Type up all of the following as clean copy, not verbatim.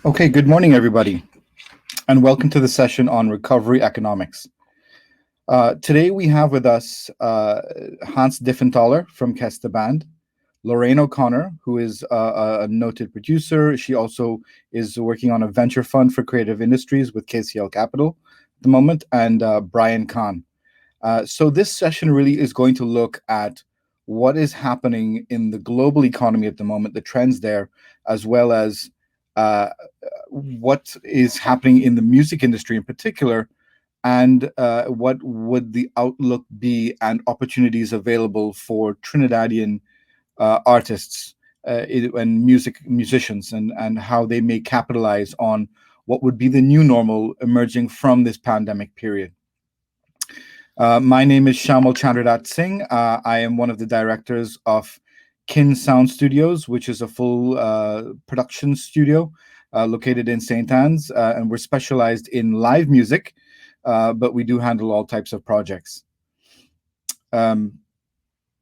Okay, good morning, everybody, and welcome to the session on recovery economics. Today we have with us Hans Dieffenthaller from Kesta Band, Lorraine O'Connor, who is a noted producer. She also is working on a venture fund for creative industries with KCL Capital at the moment, and Bryan Khan. So this session really is going to look at what is happening in the global economy at the moment, the trends there, as well as what is happening in the music industry in particular, and what would the outlook be and opportunities available for Trinidadian artists and musicians, and how they may capitalize on what would be the new normal emerging from this pandemic period. My name is Shyamal Chandradathsingh. I am one of the directors of Kin Sound Studios, which is a full production studio located in St. Anne's, and we're specialized in live music, but we do handle all types of projects.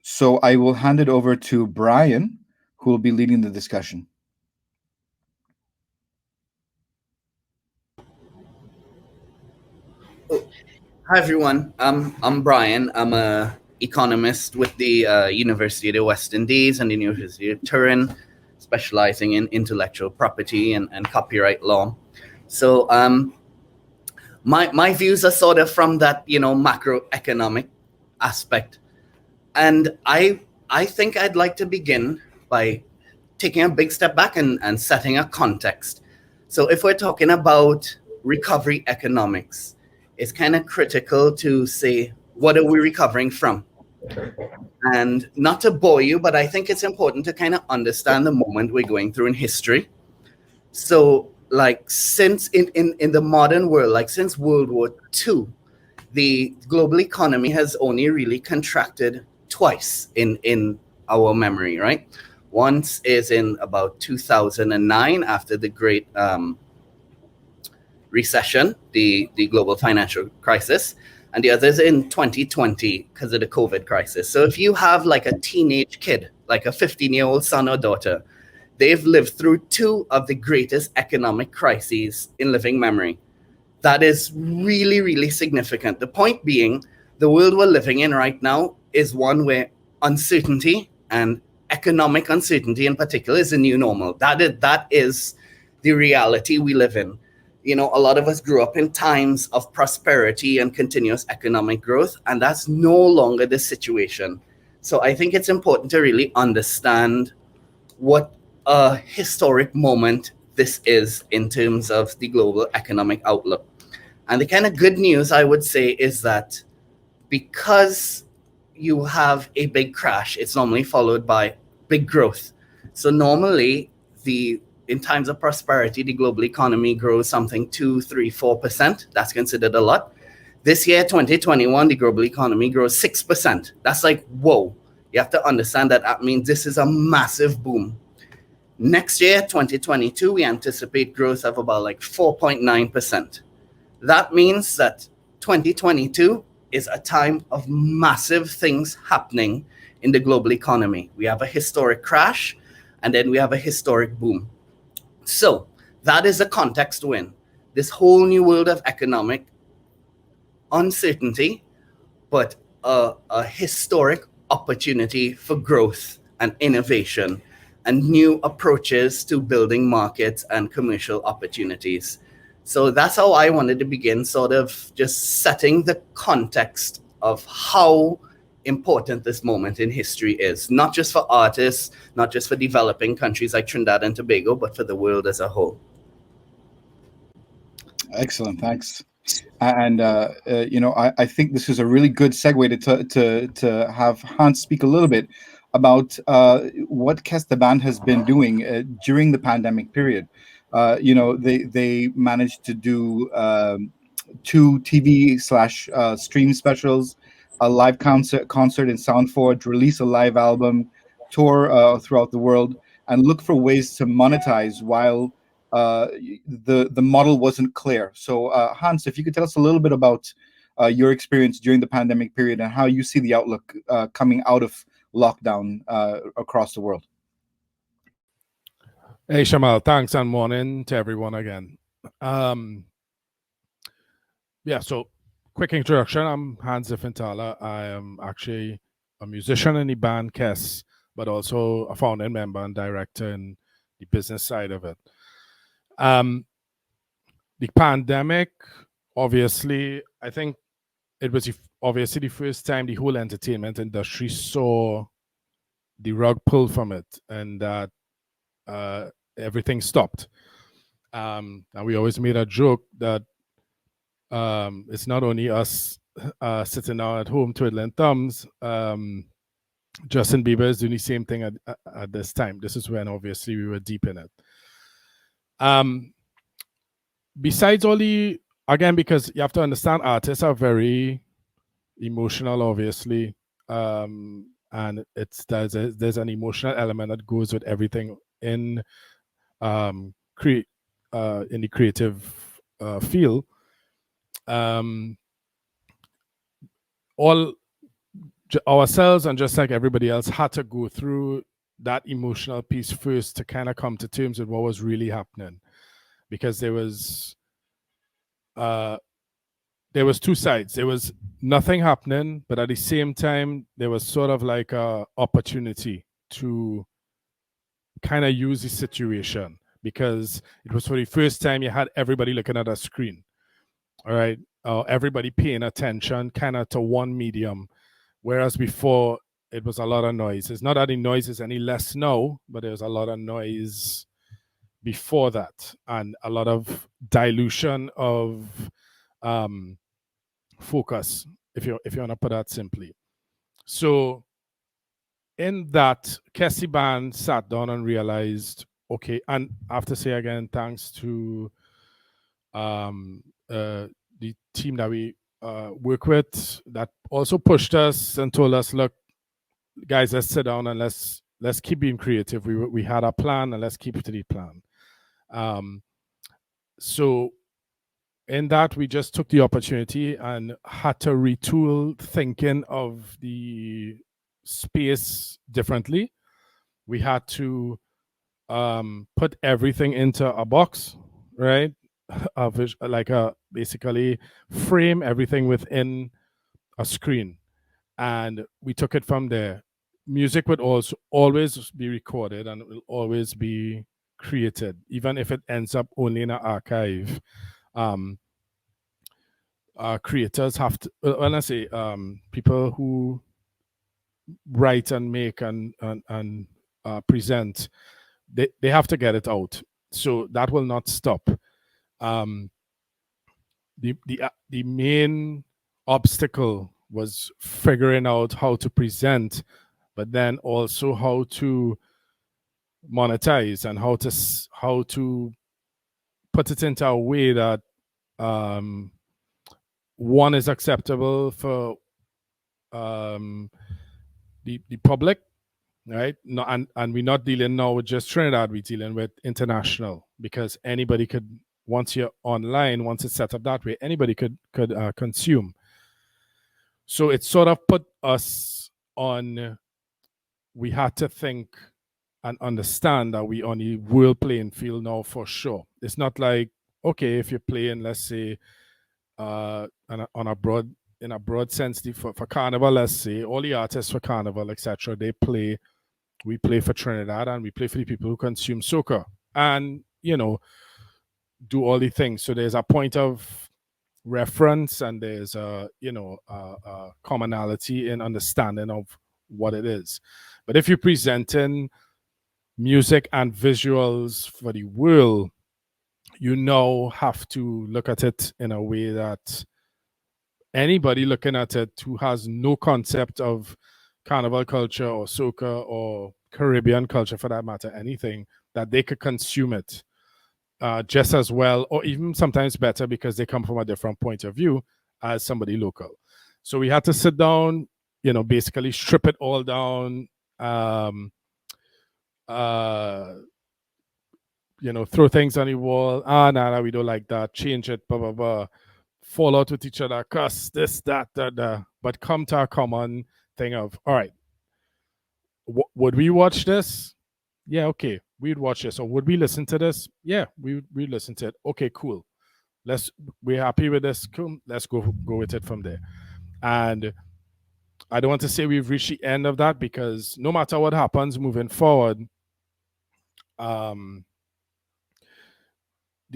So I will hand it over to Bryan, who will be leading the discussion. Hi everyone, I'm Bryan. I'm an economist with the University of the West Indies and the University of Turin, specializing in intellectual property and copyright law. So my views are sort of from that, macroeconomic aspect. And I think I'd like to begin by taking a big step back and setting a context. So if we're talking about recovery economics, it's kind of critical to say, what are we recovering from? And not to bore you, but I think it's important to kind of understand the moment we're going through in history. So like since in the modern world, like since World War II, the global economy has only really contracted twice in our memory, right? Once is in about 2009 after the great recession, the global financial crisis, and the other is in 2020 because of the COVID crisis. So if you have like a teenage kid, like a 15-year-old son or daughter, they've lived through two of the greatest economic crises in living memory. That is really, really significant. The point being, the world we're living in right now is one where uncertainty, and economic uncertainty in particular, is the new normal. That is the reality we live in. A lot of us grew up in times of prosperity and continuous economic growth, and that's no longer the situation. So I think it's important to really understand what a historic moment this is in terms of the global economic outlook. And the kind of good news I would say is that because you have a big crash, it's normally followed by big growth. So normally in times of prosperity, the global economy grows something 2, 3, 4%. That's considered a lot. This year, 2021, the global economy grows 6%. That's like, whoa. You have to understand that means this is a massive boom. Next year, 2022, we anticipate growth of about like 4.9%. That means that 2022 is a time of massive things happening in the global economy. We have a historic crash, and then we have a historic boom. So that is the context we're in. This whole new world of economic uncertainty, but a historic opportunity for growth and innovation and new approaches to building markets and commercial opportunities. So that's how I wanted to begin, sort of just setting the context of how important this moment in history is, not just for artists, not just for developing countries like Trinidad and Tobago, but for the world as a whole. Excellent, thanks. And I think this is a really good segue to have Hans speak a little bit about what Kesta Band has been doing during the pandemic period. They managed to do 2 TV/stream specials, a live concert in Soundforge, release a live album, tour throughout the world, and look for ways to monetize while the model wasn't clear. So Hans, if you could tell us a little bit about your experience during the pandemic period and how you see the outlook coming out of lockdown across the world. Hey, Shyamal, thanks and morning to everyone again. Yeah, so quick introduction. I'm Dieffenthaller. I am actually a musician in the band Kess, but also a founding member and director in the business side of it. The pandemic, obviously, I think it was obviously the first time the whole entertainment industry saw the rug pulled from it and that everything stopped. And we always made a joke that it's not only us sitting down at home twiddling thumbs. Justin Bieber is doing the same thing at this time. This is when obviously we were deep in it. Besides all the, again, because you have to understand artists are very emotional, obviously. And there's an emotional element that goes with everything in in the creative field. All ourselves and just like everybody else had to go through that emotional piece first to kind of come to terms with what was really happening, because there was two sides. There was nothing happening, but at the same time there was sort of like a opportunity to kind of use the situation, because it was for the first time you had everybody looking at a screen, all right, everybody paying attention kind of to one medium, whereas before it was a lot of noise. It's not that the noise is any less now, but there's a lot of noise before that and a lot of dilution of focus, if you want to put that simply. So in that, Kessie Band sat down and realized, okay, and I have to say again, thanks to the team that we work with that also pushed us and told us, look, guys, let's sit down and let's keep being creative. We had a plan and let's keep to the plan. So in that, we just took the opportunity and had to retool thinking of the space differently. We had to put everything into a box, right? Basically frame everything within a screen, and we took it from there. Music would also always be recorded and it will always be created, even if it ends up only in an archive. Creators have to, when I say people who write and make and present, they have to get it out. So that will not stop. The main obstacle was figuring out how to present, but then also how to monetize and how to put it into a way that one is acceptable for the public, right? No, and we're not dealing now with just Trinidad, we're dealing with international, because anybody could, once you're online, once it's set up that way, anybody could consume. So it sort of put us on, we had to think and understand that we on the world playing field now for sure. It's not like, okay, if you're playing, let's say, in a broad sense, for Carnival, let's say, all the artists for Carnival, etc., we play for Trinidad and we play for the people who consume soca and, do all the things. So there's a point of reference and there's a commonality in understanding of what it is. But if you're presenting music and visuals for the world, you now have to look at it in a way that anybody looking at it who has no concept of carnival culture or soca or Caribbean culture, for that matter, anything, that they could consume it just as well, or even sometimes better, because they come from a different point of view as somebody local. So we had to sit down, basically strip it all down, throw things on the wall. Nah, we don't like that. Change it, blah, blah, blah. Fall out with each other, cuss, this, that, that. But come to a common thing of, all right, would we watch this? Yeah, okay, we'd watch this. Or would we listen to this? Yeah, we'd listen to it. Okay, cool. We're happy with this. Cool. Let's go with it from there. And I don't want to say we've reached the end of that, because no matter what happens moving forward, the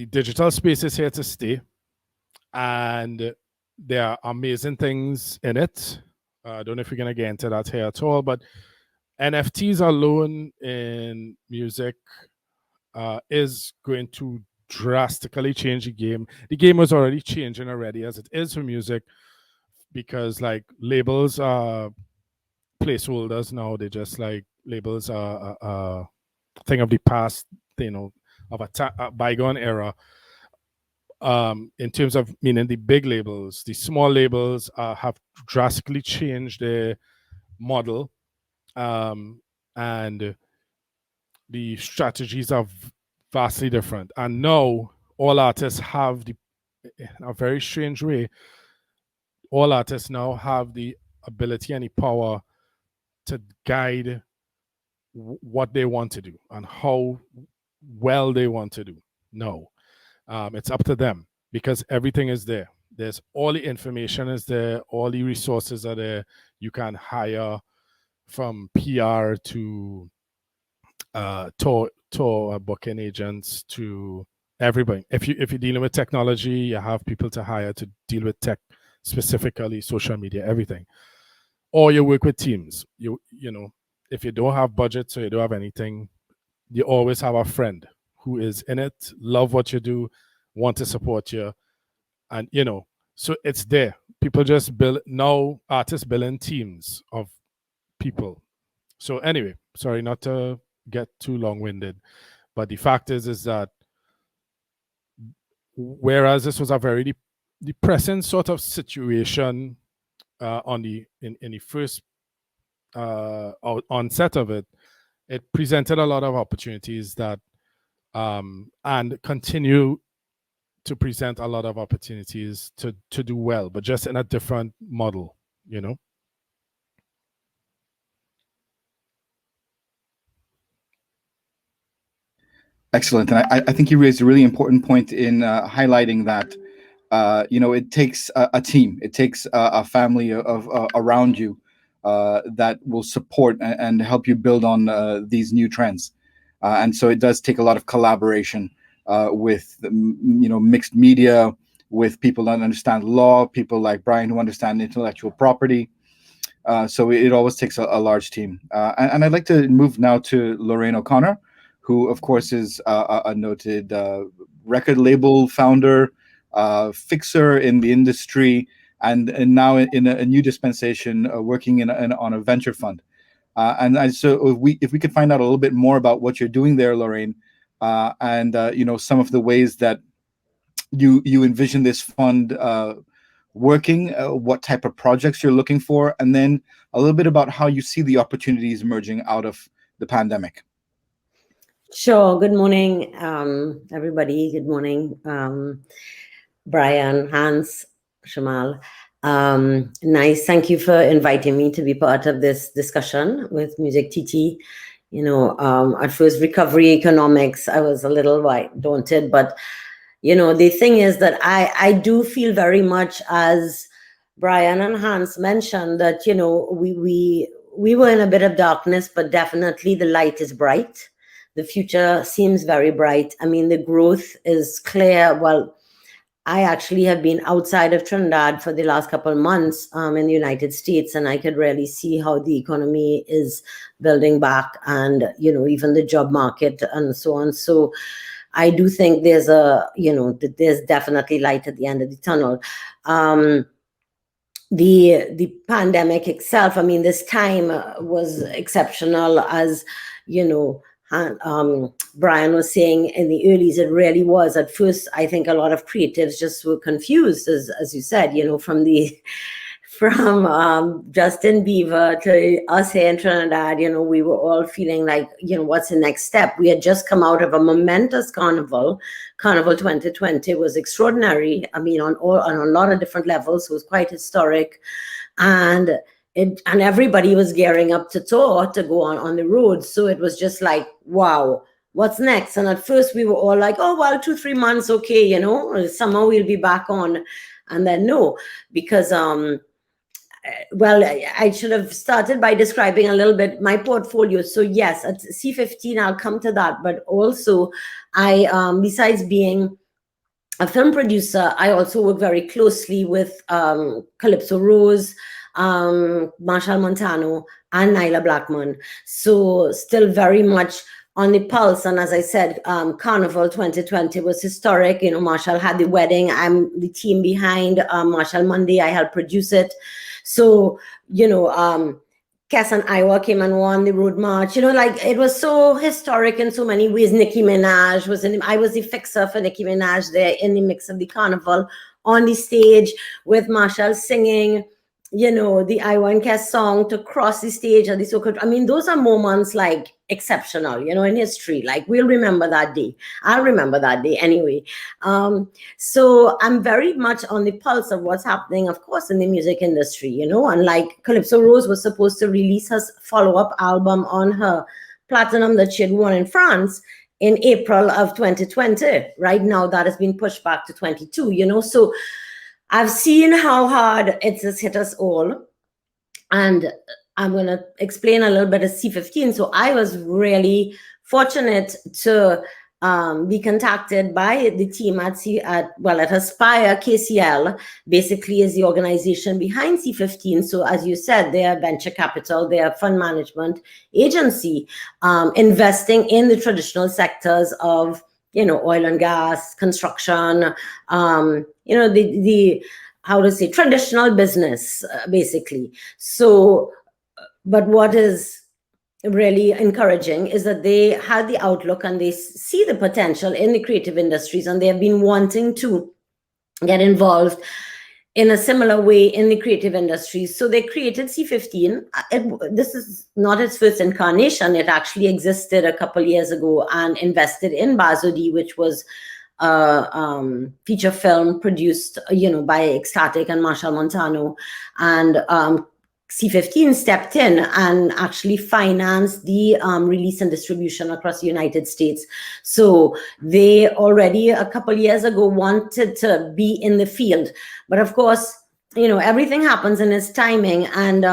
digital space is here to stay, and there are amazing things in it. I don't know if we're going to get into that here at all, but NFTs alone in music is going to drastically change the game. The game was already changing already as it is for music, because like labels are placeholders now. They just like labels are a thing of the past, you know, of a bygone era. In terms of meaning the big labels, the small labels have drastically changed their model, and the strategies are vastly different. And now all artists have in a very strange way, all artists now have the ability and the power to guide what they want to do and how well they want to do. No, it's up to them, because everything is there. There's all the information is there, all the resources are there. You can hire from PR to tour booking agents to everybody. If you're dealing with technology, you have people to hire to deal with tech, specifically social media, everything. Or you work with teams. You know, if you don't have budget, or you don't have anything, you always have a friend who is in it, love what you do, want to support you, and you know, so it's there. People just build now. Artists build in teams of people. So anyway, sorry not to get too long-winded, but the fact is that whereas this was a very depressing sort of situation in the first onset of it, it presented a lot of opportunities that and continue to present a lot of opportunities to do well, but just in a different model, you know. Excellent. And I think you raised a really important point in highlighting that, you know, it takes a team, it takes a family of around you that will support and help you build on these new trends. And so it does take a lot of collaboration with, you know, mixed media, with people that understand law, people like Bryan who understand intellectual property. So it always takes a large team. And I'd like to move now to Lorraine O'Connor, who, of course, is a noted record label founder, fixer in the industry, and now in a new dispensation, working on a venture fund. So if we could find out a little bit more about what you're doing there, Lorraine, and you know, some of the ways that you envision this fund working, what type of projects you're looking for, and then a little bit about how you see the opportunities emerging out of the pandemic. Sure. Good morning, everybody. Good morning, Bryan, Hans, Shyamal. Nice. Thank you for inviting me to be part of this discussion with MusicTT. You know, at first, recovery economics, I was a little daunted, but you know, the thing is that I do feel very much, as Bryan and Hans mentioned, that, you know, we were in a bit of darkness, but definitely the light is bright. The future seems very bright. I mean, the growth is clear. Well, I actually have been outside of Trinidad for the last couple of months in the United States, and I could really see how the economy is building back, and, you know, even the job market and so on. So I do think there's there's definitely light at the end of the tunnel. The pandemic itself, I mean, this time was exceptional, as, you know, Bryan was saying in the earlies, it really was. At first, I think a lot of creatives just were confused, as you said, you know, from Justin Bieber to us here in Trinidad, you know, we were all feeling like, you know, what's the next step? We had just come out of a momentous carnival. Carnival 2020 was extraordinary. I mean, on a lot of different levels, it was quite historic. And and everybody was gearing up to tour, to go on the road. So it was just like, wow, what's next? And at first we were all like, oh, well, 2-3 months, okay, you know, summer we'll be back on. And then no, because well, I should have started by describing a little bit my portfolio. So yes, at C15, I'll come to that. But also, I, besides being a film producer, I also work very closely with Calypso Rose, Marshall Montano, and Nyla Blackman. So still very much on the pulse. And as I said, Carnival 2020 was historic. You know, Marshall had the wedding. I'm the team behind Marshall Monday. I helped produce it. So, you know, Cass and Iowa came and won the Road March. You know, like, it was so historic in so many ways. Nicki Minaj was in, I was the fixer for Nicki Minaj there in the mix of the Carnival on the stage with Marshall singing, you know, the Iowa and Cass song to cross the stage at the so-called, I mean, those are moments like exceptional, you know, in history. Like, we'll remember that day. I'll remember that day anyway. So I'm very much on the pulse of what's happening, of course, in the music industry, you know, and like Calypso Rose was supposed to release her follow-up album on her platinum that she had won in France in April of 2020. Right now, that has been pushed back to 22, you know, so I've seen how hard it has hit us all. And I'm going to explain a little bit of C15. So I was really fortunate to be contacted by the team at Aspire KCL, basically is the organization behind C15. So as you said, they are venture capital, they are fund management agency, investing in the traditional sectors of, you know, oil and gas, construction, you know, the how to say, traditional business, basically. So, but what is really encouraging is that they had the outlook and they see the potential in the creative industries, and they have been wanting to get involved in a similar way in the creative industries. So they created C15. This is not its first incarnation. It actually existed a couple years ago and invested in Bazodi, which was a feature film produced, you know, by Ecstatic and Marshall Montano. And C15 stepped in and actually financed the release and distribution across the United States. So they already a couple years ago wanted to be in the field. But of course, you know, everything happens in its timing. And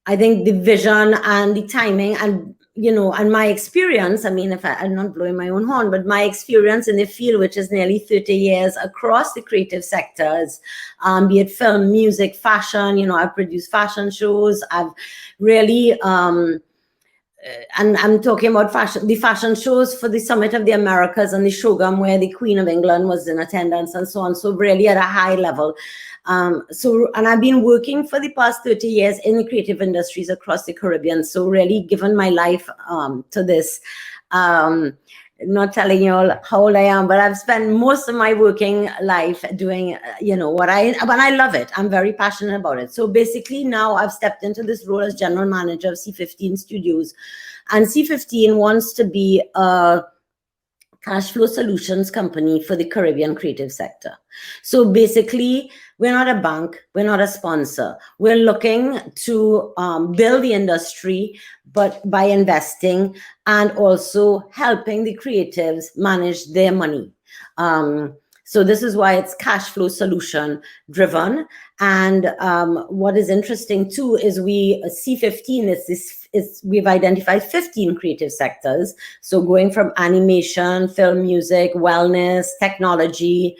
I think the vision and the timing and, you know, and my experience, I mean, if I'm not blowing my own horn, but my experience in the field, which is nearly 30 years across the creative sectors, be it film, music, fashion, you know, I've produced fashion shows. I've really, and I'm talking about the fashion shows for the Summit of the Americas and the Showgum, where the Queen of England was in attendance and so on. So really at a high level. And I've been working for the past 30 years in the creative industries across the Caribbean. So really given my life to this. Not telling you all how old I am, but I've spent most of my working life doing, you know, but I love it. I'm very passionate about it. So basically now I've stepped into this role as general manager of C15 Studios, and C15 wants to be a cash flow solutions company for the Caribbean creative sector. So basically, we're not a bank, we're not a sponsor. We're looking to build the industry, but by investing and also helping the creatives manage their money. So this is why it's cash flow solution driven. And what is interesting too is C15 is we've identified 15 creative sectors. So going from animation, film, music, wellness, technology,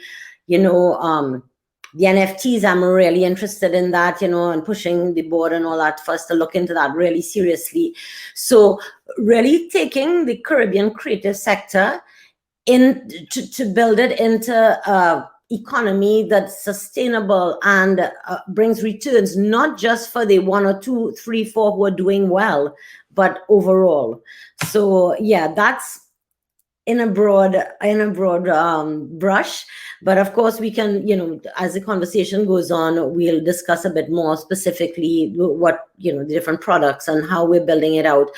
you know, the NFTs, I'm really interested in that, you know, and pushing the board and all that for us to look into that really seriously. So really taking the Caribbean creative sector to build it into economy that's sustainable and brings returns, not just for the 1 or 2, 3, 4 who are doing well, but overall. So yeah, that's in a broad brush. But of course we can, you know, as the conversation goes on, we'll discuss a bit more specifically what, you know, the different products and how we're building it out.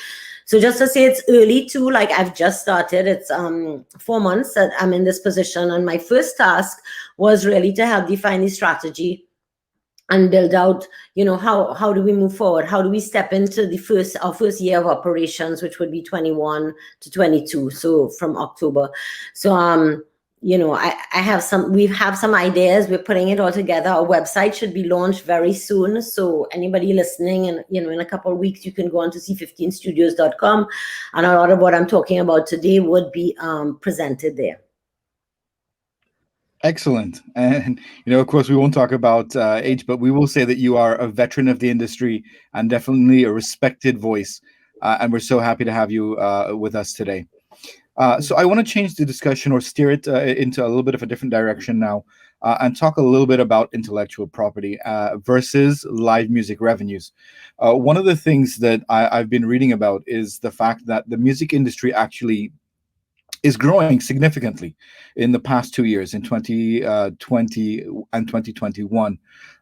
So just to say, it's early too, like I've just started. It's 4 months that I'm in this position. And my first task was really to help define the strategy and build out, how do we move forward? How do we step into our first year of operations, which would be 21 to 22, so from October. So we have some ideas. We're putting it all together. Our website should be launched very soon. So anybody listening, and in a couple of weeks, you can go on to c15studios.com, and a lot of what I'm talking about today would be presented there. Excellent. And, of course, we won't talk about age, but we will say that you are a veteran of the industry and definitely a respected voice. And we're so happy to have you with us today. So I want to change the discussion or steer it into a little bit of a different direction now and talk a little bit about intellectual property versus live music revenues. One of the things that I've been reading about is the fact that the music industry actually is growing significantly in the past 2 years, in 2020 and 2021.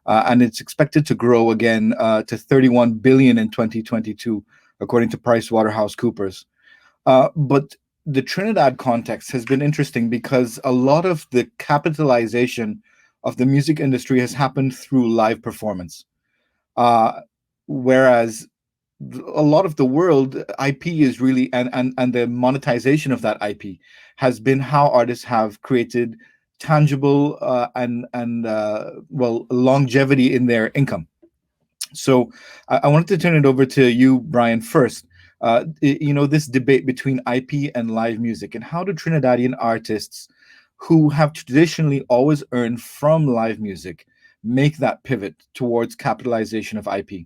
And it's expected to grow again to 31 billion in 2022, according to PricewaterhouseCoopers. But the Trinidad context has been interesting because a lot of the capitalization of the music industry has happened through live performance. Whereas a lot of the world, IP is really, and the monetization of that IP has been how artists have created tangible and longevity in their income. So I wanted to turn it over to you, Bryan, first. This debate between IP and live music, and how do Trinidadian artists who have traditionally always earned from live music make that pivot towards capitalization of IP?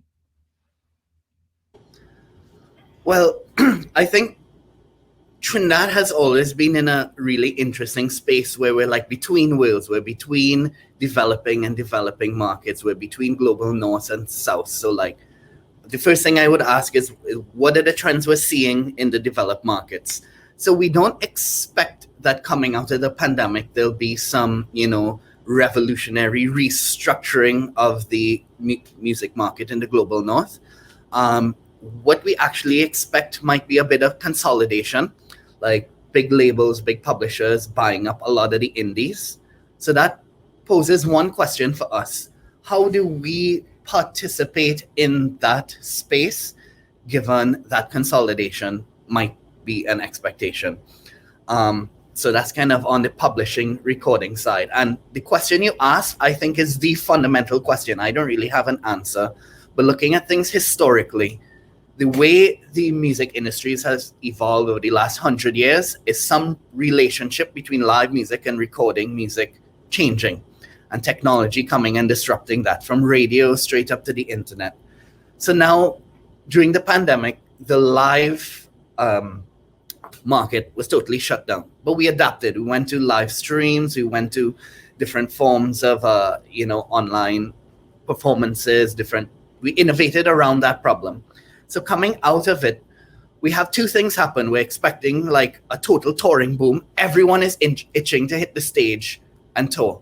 Well, I think Trinidad has always been in a really interesting space where we're like between worlds. We're between developing and developing markets. We're between global north and south. So like the first thing I would ask is, what are the trends we're seeing in the developed markets? So we don't expect that coming out of the pandemic, there'll be some, revolutionary restructuring of the music market in the global north. What we actually expect might be a bit of consolidation, like big labels, big publishers buying up a lot of the indies. So that poses one question for us. How do we participate in that space, given that consolidation might be an expectation? So that's kind of on the publishing recording side. And the question you asked, I think, is the fundamental question. I don't really have an answer, but looking at things historically, the way the music industries has evolved over the last 100 years is some relationship between live music and recording music changing, and technology coming and disrupting that, from radio straight up to the internet. So now, during the pandemic, the live market was totally shut down, but we adapted. We went to live streams, we went to different forms of online performances, we innovated around that problem. So coming out of it, we have two things happen. We're expecting like a total touring boom. Everyone is itching to hit the stage and tour.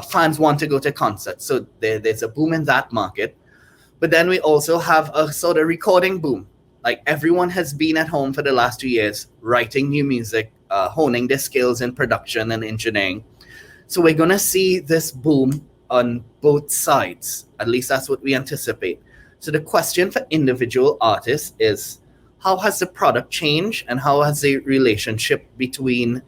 Fans want to go to concerts. So there's a boom in that market. But then we also have a sort of recording boom. Like everyone has been at home for the last 2 years, writing new music, honing their skills in production and engineering. So we're going to see this boom on both sides. At least that's what we anticipate. So the question for individual artists is, how has the product changed, and how has the relationship between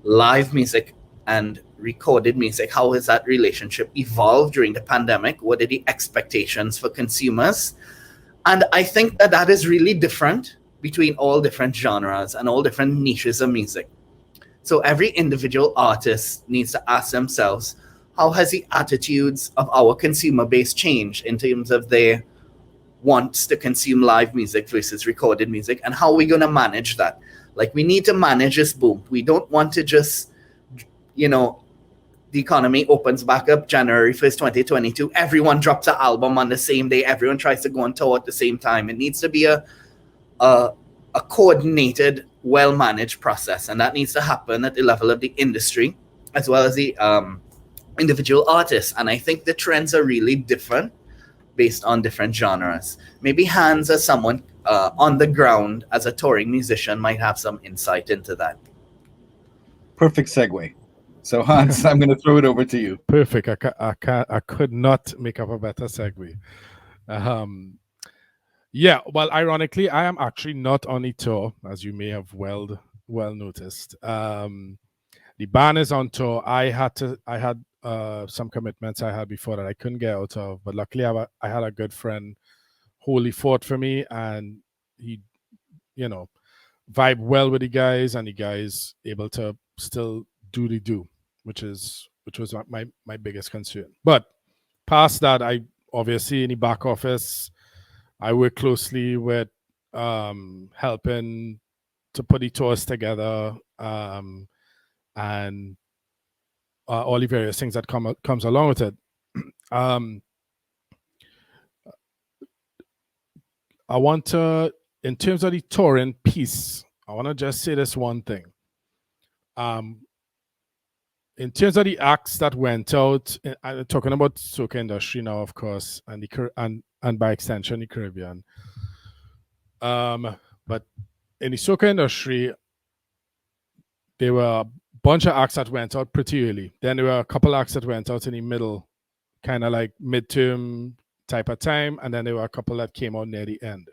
live music and recorded music, how has that relationship evolved during the pandemic? What are the expectations for consumers? And I think that is really different between all different genres and all different niches of music. So every individual artist needs to ask themselves, how has the attitudes of our consumer base changed in terms of their wants to consume live music versus recorded music, and how are we going to manage that? Like, we need to manage this boom. We don't want to just, the economy opens back up January 1st, 2022. Everyone drops an album on the same day. Everyone tries to go on tour at the same time. It needs to be a coordinated, well-managed process, and that needs to happen at the level of the industry as well as the individual artists. And I think the trends are really different based on different genres. Maybe Hans, as someone on the ground as a touring musician, might have some insight into that. Perfect segue. So Hans, I'm going to throw it over to you. Perfect. I could not make up a better segue. Yeah, well, ironically, I am actually not on the tour, as you may have well noticed. The band is on tour. I had some commitments I had before that I couldn't get out of, but luckily I had a good friend wholly fought for me, and he, vibe well with the guys, and the guys able to still do the do, which was my biggest concern. But past that, I obviously in the back office, I work closely with helping to put the tours together, and all the various things that comes along with it. I want to, in terms of the touring piece, I want to just say this one thing. In terms of the acts that went out, I'm talking about soca industry now, of course, and and by extension the Caribbean. But in the soca industry, there were a bunch of acts that went out pretty early. Then there were a couple acts that went out in the middle, kind of like midterm type of time, and then there were a couple that came out near the end.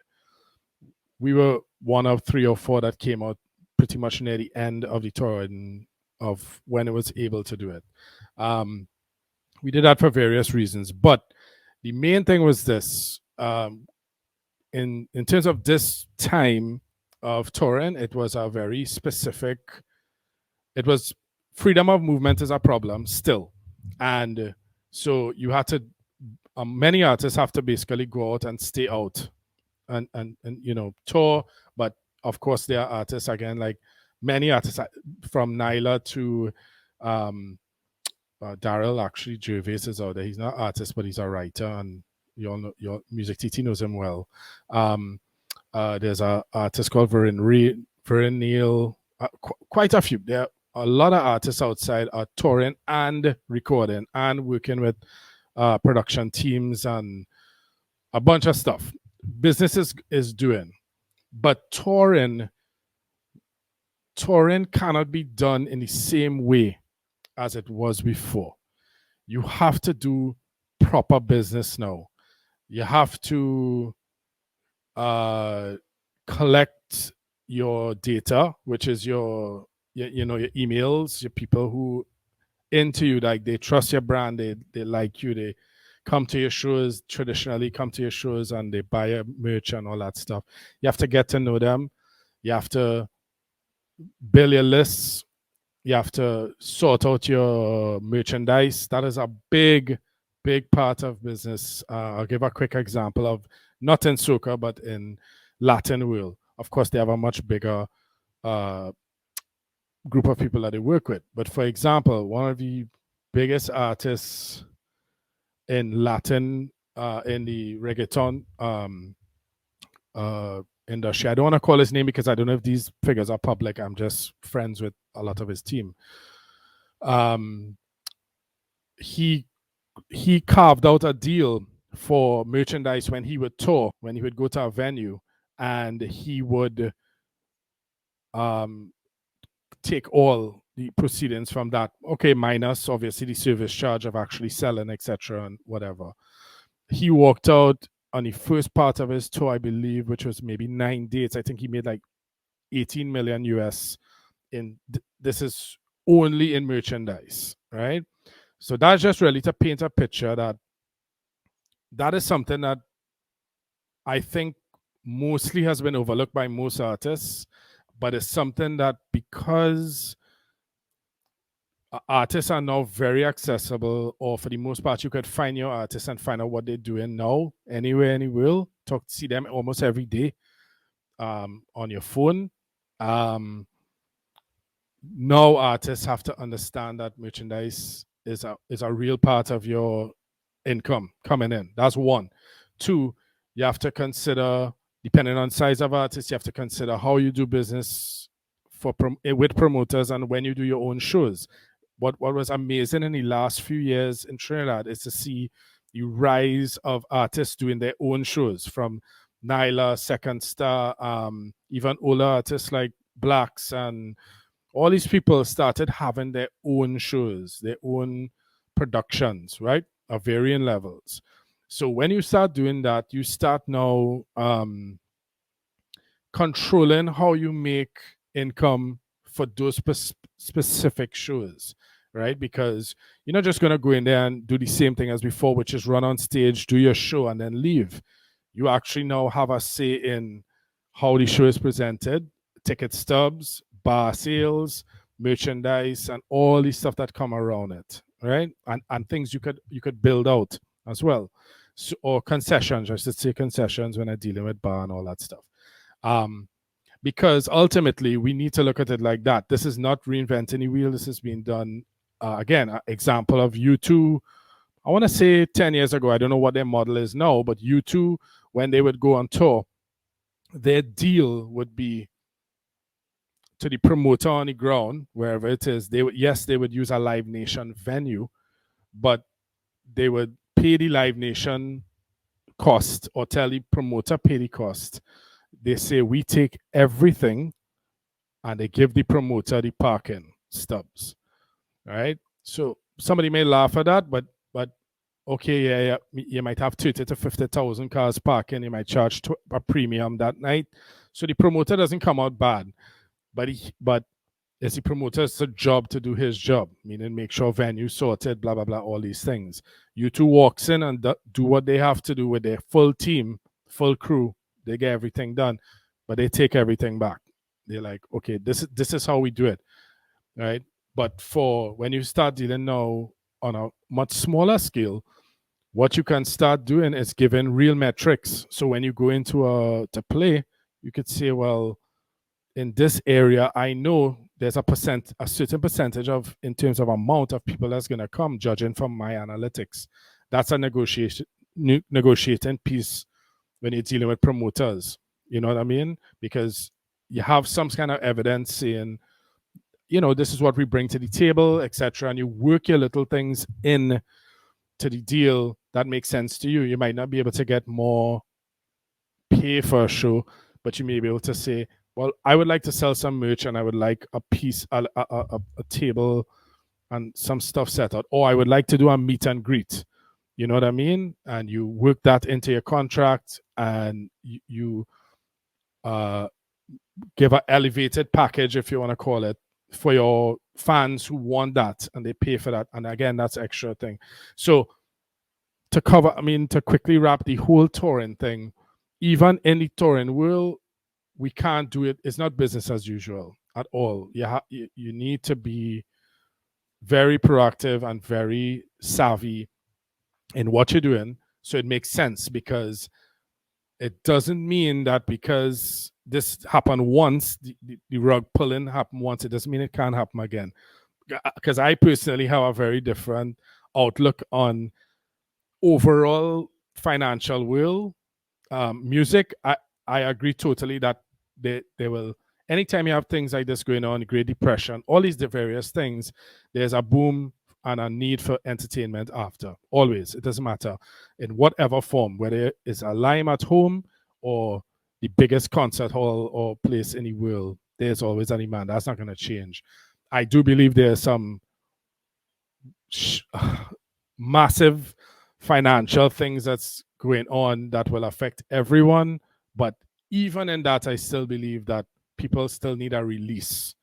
We were one of 3 or 4 that came out pretty much near the end of the tour and of when it was able to do it. We did that for various reasons, but the main thing was this. In terms of this time of touring, it was a very specific, it was freedom of movement is a problem still. And so you had to, many artists have to basically go out and stay out and tour. But of course, there are artists, again, like many artists from Nyla to Daryl, actually, Gervais is out there. He's not an artist, but he's a writer, and you all know, your MusicTT knows him well. There's an artist called Verin Neal, quite a few. There are a lot of artists outside are touring and recording and working with production teams and a bunch of stuff. Business is doing, but touring cannot be done in the same way as it was before. You have to do proper business now. You have to collect your data, which is your emails, your people who into you, like they trust your brand, they like you, they come to your shows, traditionally come to your shows, and they buy your merch and all that stuff. You have to get to know them. You have to build your lists. You have to sort out your merchandise. That is a big part of business. I'll give a quick example of, not in soca, but in Latin world. Of course, they have a much bigger group of people that they work with. But for example, one of the biggest artists in Latin, in the reggaeton industry, I don't want to call his name because I don't know if these figures are public. I'm just friends with a lot of his team. He carved out a deal for merchandise when he would tour, when he would go to a venue, and he would take all the proceedings from that. Okay, minus obviously the service charge of actually selling, etc., and whatever. He walked out on the first part of his tour, I believe, which was maybe 9 dates. I think he made like 18 million US in this is only in merchandise, right? So that's just really to paint a picture that is something that I think mostly has been overlooked by most artists, but it's something that, because artists are now very accessible, or for the most part, you could find your artists and find out what they're doing now, anywhere, anywhere. See them almost every day on your phone. Now artists have to understand that merchandise is a real part of your income coming in. That's one. Two, you have to consider, depending on size of artist, you have to consider how you do business with promoters and when you do your own shows. What was amazing in the last few years in Trinidad is to see the rise of artists doing their own shows, from Nyla, Second Star, even older artists like Blacks and all these people started having their own shows, their own productions, right? Of varying levels. So when you start doing that, you start now controlling how you make income for those specific shows, right? Because you're not just going to go in there and do the same thing as before, which is run on stage, do your show, and then leave. You actually now have a say in how the show is presented, ticket stubs, bar sales, merchandise, and all the stuff that come around it, right? And things you could build out as well. So, or concessions, I should say concessions when I'm dealing with bar and all that stuff. Because ultimately we need to look at it like that. This is not reinventing the wheel. This has been done, again, an example of U2, I want to say 10 years ago. I don't know what their model is now, but U2, when they would go on tour, their deal would be to the promoter on the ground, wherever it is. They would use a Live Nation venue, but they would pay the Live Nation cost or tell the promoter pay the cost. They say we take everything, and they give the promoter the parking stubs, right? So somebody may laugh at that, but okay, yeah, you might have 30 to 50,000 cars parking. You might charge a premium that night, so the promoter doesn't come out bad. But it's the promoter's job to do his job, meaning make sure venue sorted, blah blah blah, all these things. U2 walks in and do what they have to do with their full team, full crew. They get everything done, but they take everything back. They're like, okay, this is how we do it, right? But for when you start dealing now on a much smaller scale, what you can start doing is giving real metrics. So when you go into to play, you could say, well, in this area, I know there's a certain percentage of, in terms of amount of people that's going to come, judging from my analytics. That's a negotiating piece when you're dealing with promoters. You know what I mean? Because you have some kind of evidence saying, this is what we bring to the table, etc. And you work your little things in to the deal that makes sense to you. You might not be able to get more pay for a show, but you may be able to say, well, I would like to sell some merch and I would like a piece, a table and some stuff set out. Or I would like to do a meet and greet. You know what I mean? And you work that into your contract, and you give an elevated package, if you want to call it, for your fans who want that, and they pay for that. And again, that's extra thing. So to quickly wrap the whole touring thing, even in the touring world, we can't do it. It's not business as usual at all. You need to be very proactive and very savvy in what you're doing, so it makes sense. Because it doesn't mean that because this happened once, the rug pulling happened once, it doesn't mean it can't happen again. Because I personally have a very different outlook on overall financial world. Music, I agree totally that they will, anytime you have things like this going on, Great Depression, all these various things, there's a boom and a need for entertainment after. Always. It doesn't matter in whatever form, whether it's a Lime at home or the biggest concert hall or place in the world, there's always a demand. That's not going to change. I do believe there's some massive financial things that's going on that will affect everyone. But even in that, I still believe that people still need a release.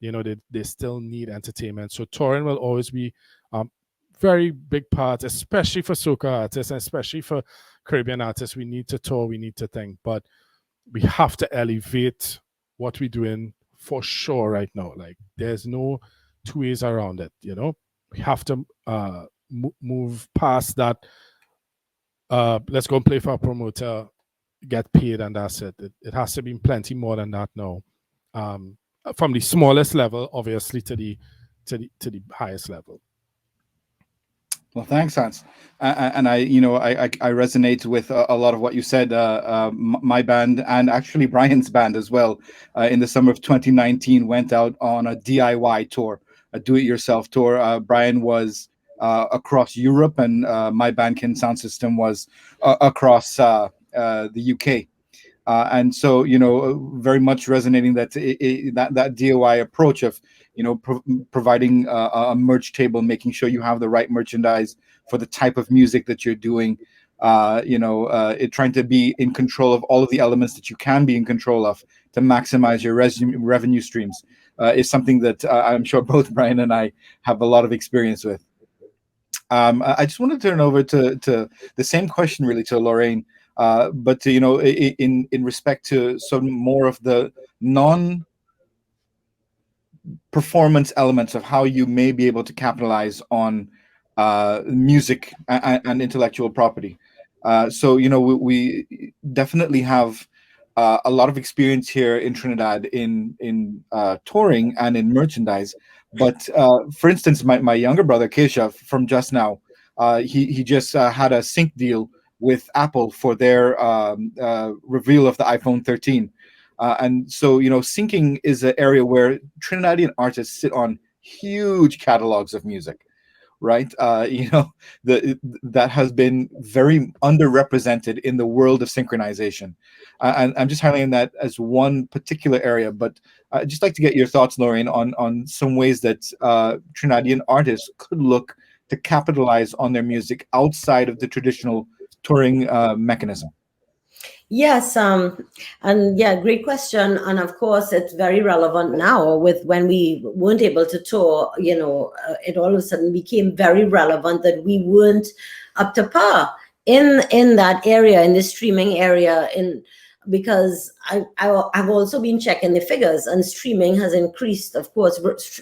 They still need entertainment. So touring will always be a very big part, especially for soca artists, and especially for Caribbean artists. We need to tour, we need to think, but we have to elevate what we're doing for sure right now. Like, there's no two ways around it. We have to move past that. Let's go and play for a promoter, get paid, and that's it. It has to be plenty more than that now. From the smallest level, obviously, to the highest level. Well, thanks, Hans. And I resonate with a lot of what you said. My band, and actually Bryan's band as well, in the summer of 2019 went out on a DIY tour, a do-it-yourself tour. Bryan was across Europe, and my band, Kin Sound System, was across the UK. And so, you know, very much resonating that that DIY approach of, you know, providing a merch table, making sure you have the right merchandise for the type of music that you're doing. You know, trying to be in control of all of the elements that you can be in control of to maximize your revenue streams is something that I'm sure both Bryan and I have a lot of experience with. I just want to turn over to the same question really to Lorraine, but to, you know, in respect to some more of the non-performance elements of how you may be able to capitalize on music and intellectual property. So, you know, we definitely have a lot of experience here in Trinidad in touring and in merchandise. But for instance, my younger brother Keshav from just now, he just had a sync deal with Apple for their reveal of the iPhone 13. And so, you know, syncing is an area where Trinidadian artists sit on huge catalogs of music, right? You know, that has been very underrepresented in the world of synchronization. And I'm just highlighting that as one particular area, but I'd just like to get your thoughts, Lorraine, on some ways that Trinidadian artists could look to capitalize on their music outside of the traditional touring mechanism. Yes, and yeah, great question. And of course, it's very relevant now with when we weren't able to tour, you know, it all of a sudden became very relevant that we weren't up to par in that area, in the streaming area, because I've also been checking the figures, and streaming has increased. Of course,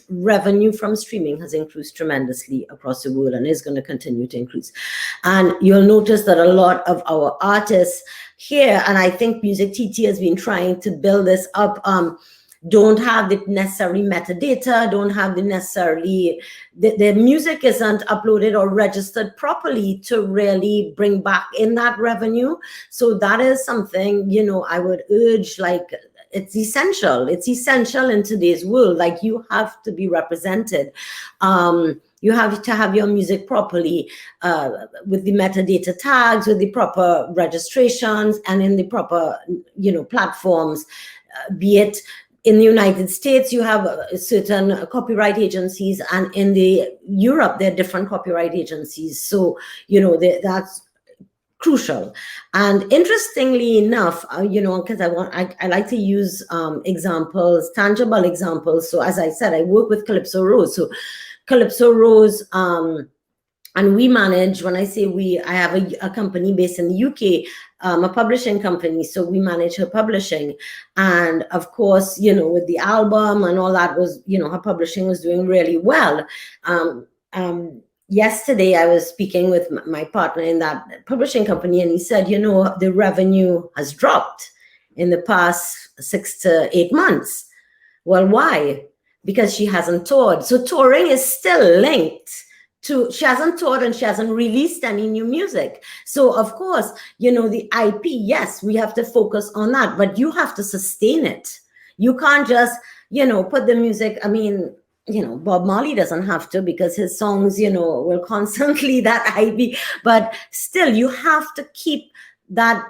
revenue from streaming has increased tremendously across the world and is going to continue to increase. And you'll notice that a lot of our artists here, and I think MusicTT has been trying to build this up, don't have the necessary metadata, don't have the necessarily, the music isn't uploaded or registered properly to really bring back in that revenue. So that is something, you know, I would urge, like, it's essential in today's world. Like, you have to be represented. You have to have your music properly with the metadata tags, with the proper registrations, and in the proper, you know, platforms, be it in the United States, you have certain copyright agencies, and in Europe, there are different copyright agencies. So, you know, that's crucial. And interestingly enough, you know, because I like to use examples, tangible examples. So as I said, I work with Calypso Rose. So Calypso Rose, and we manage, when I say we, I have a company based in the UK, a publishing company, so we manage her publishing. And of course, you know, with the album and all that was, you know, her publishing was doing really well. Yesterday, I was speaking with my partner in that publishing company, and he said, you know, the revenue has dropped in the past 6 to 8 months. Well, why? Because she hasn't toured. So touring is still linked to, she hasn't toured and she hasn't released any new music. So of course, you know, the IP, yes, we have to focus on that, but you have to sustain it. You can't just, you know, put the music, I mean, you know, Bob Marley doesn't have to, because his songs, you know, will constantly that IP, but still you have to keep that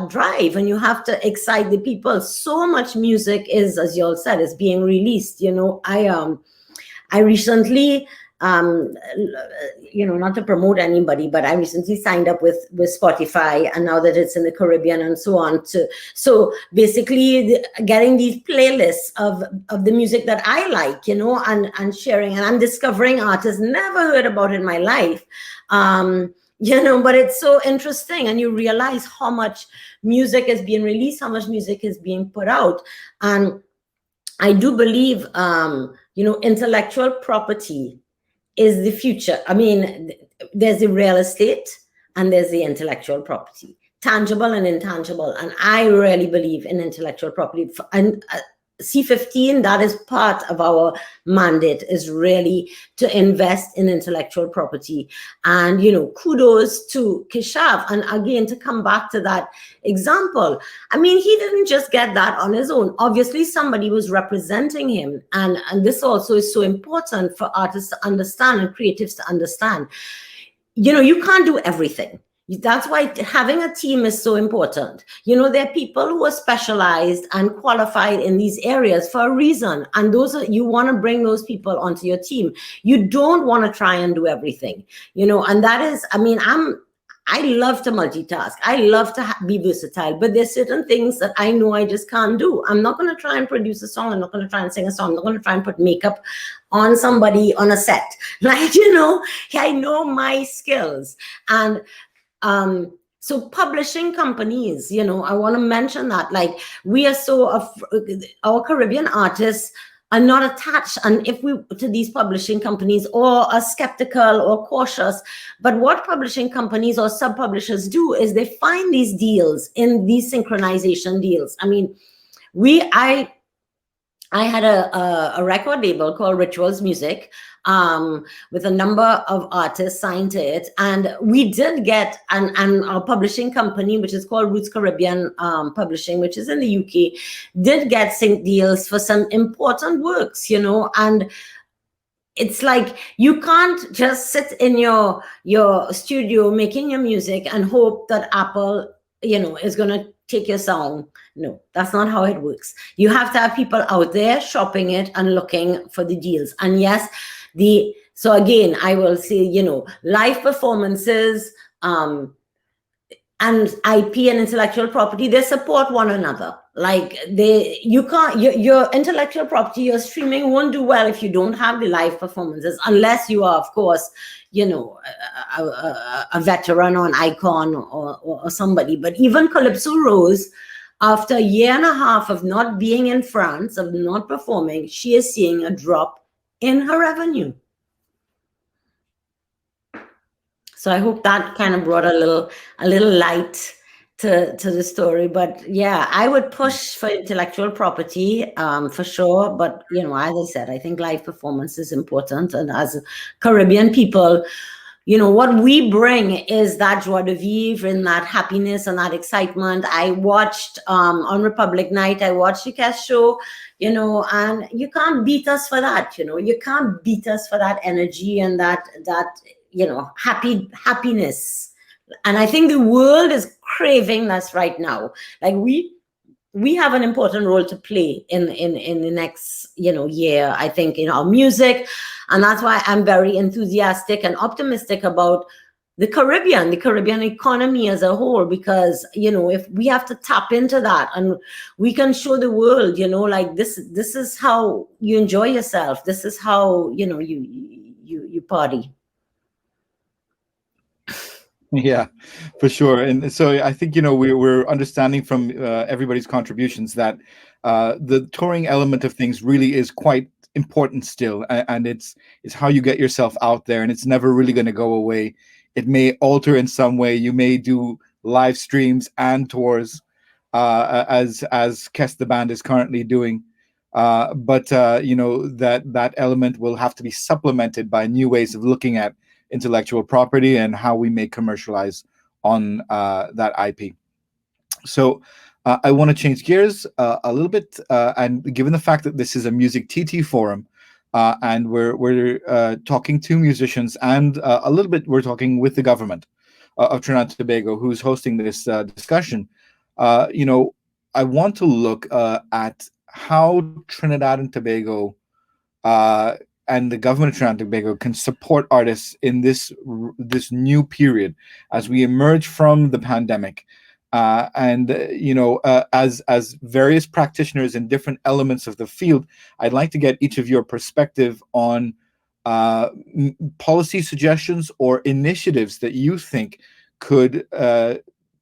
drive, and you have to excite the people. So much music is, as you all said, is being released. You know, I recently, you know, not to promote anybody, but I recently signed up with Spotify, and now that it's in the Caribbean and so on, so basically getting these playlists of the music that I like, you know, and sharing, and I'm discovering artists never heard about in my life, you know, but it's so interesting, and you realize how much music is being released, how much music is being put out. And I do believe, you know, intellectual property is the future. I mean, there's the real estate and there's the intellectual property, tangible and intangible. And I really believe in intellectual property. And C15, that is part of our mandate, is really to invest in intellectual property. And, you know, kudos to Keshav. And again, to come back to that example, I mean, he didn't just get that on his own. Obviously, somebody was representing him. And this also is so important for artists to understand and creatives to understand. You know, you can't do everything. That's why having a team is so important. You know, there are people who are specialized and qualified in these areas for a reason. And you want to bring those people onto your team. You don't want to try and do everything, you know, and that is, I mean, I love to multitask. I love to be versatile, but there's certain things that I know I just can't do. I'm not going to try and produce a song. I'm not going to try and sing a song. I'm not going to try and put makeup on somebody on a set. Like, you know, I know my skills. And so publishing companies, you know, I want to mention that, like, we are our Caribbean artists are not attached to these publishing companies, or are skeptical or cautious. But what publishing companies or sub-publishers do is they find these deals in these synchronization deals. I mean, I had a record label called Rituals Music, with a number of artists signed to it. And we did get our publishing company, which is called Roots Caribbean Publishing, which is in the UK, did get sync deals for some important works, you know. And it's like, you can't just sit in your studio making your music and hope that Apple, you know, is going to take your song. No, that's not how it works. You have to have people out there shopping it and looking for the deals. And yes, so again, I will say, you know, live performances, and IP and intellectual property, they support one another. Like, your intellectual property, your streaming won't do well if you don't have the live performances, unless you are, of course, you know, a veteran or an icon or somebody. But even Calypso Rose, after a year and a half of not being in France, of not performing, she is seeing a drop in her revenue. So I hope that kind of brought a little light to the story. But yeah, I would push for intellectual property, for sure. But, you know, as I said, I think live performance is important. And as Caribbean people, you know, what we bring is that joie de vivre and that happiness and that excitement. I watched on Republic Night, I watched Yuke's show, you know, and you can't beat us for that. You know, you can't beat us for that energy and that you know, happiness. And I think the world is craving this right now. Like, we have an important role to play in the next, you know, year, I think, in our music. And that's why I'm very enthusiastic and optimistic about the Caribbean economy as a whole, because, you know, if we have to tap into that and we can show the world, you know, like, this is how you enjoy yourself. This is how, you know, you party. Yeah, for sure. And so I think, you know, we're understanding from everybody's contributions that the touring element of things really is quite important still. And it's how you get yourself out there, and it's never really going to go away. It may alter in some way. You may do live streams and tours, as Kes the band is currently doing. But you know, that element will have to be supplemented by new ways of looking at intellectual property and how we may commercialize on that IP. So I want to change gears a little bit, and given the fact that this is a MusicTT forum, and we're talking to musicians, and a little bit we're talking with the government of Trinidad and Tobago, who's hosting this discussion. You know, I want to look at how Trinidad and Tobago and the government of Trinidad and Tobago can support artists in this new period as we emerge from the pandemic. And you know, as various practitioners in different elements of the field, I'd like to get each of your perspective on policy suggestions or initiatives that you think could, at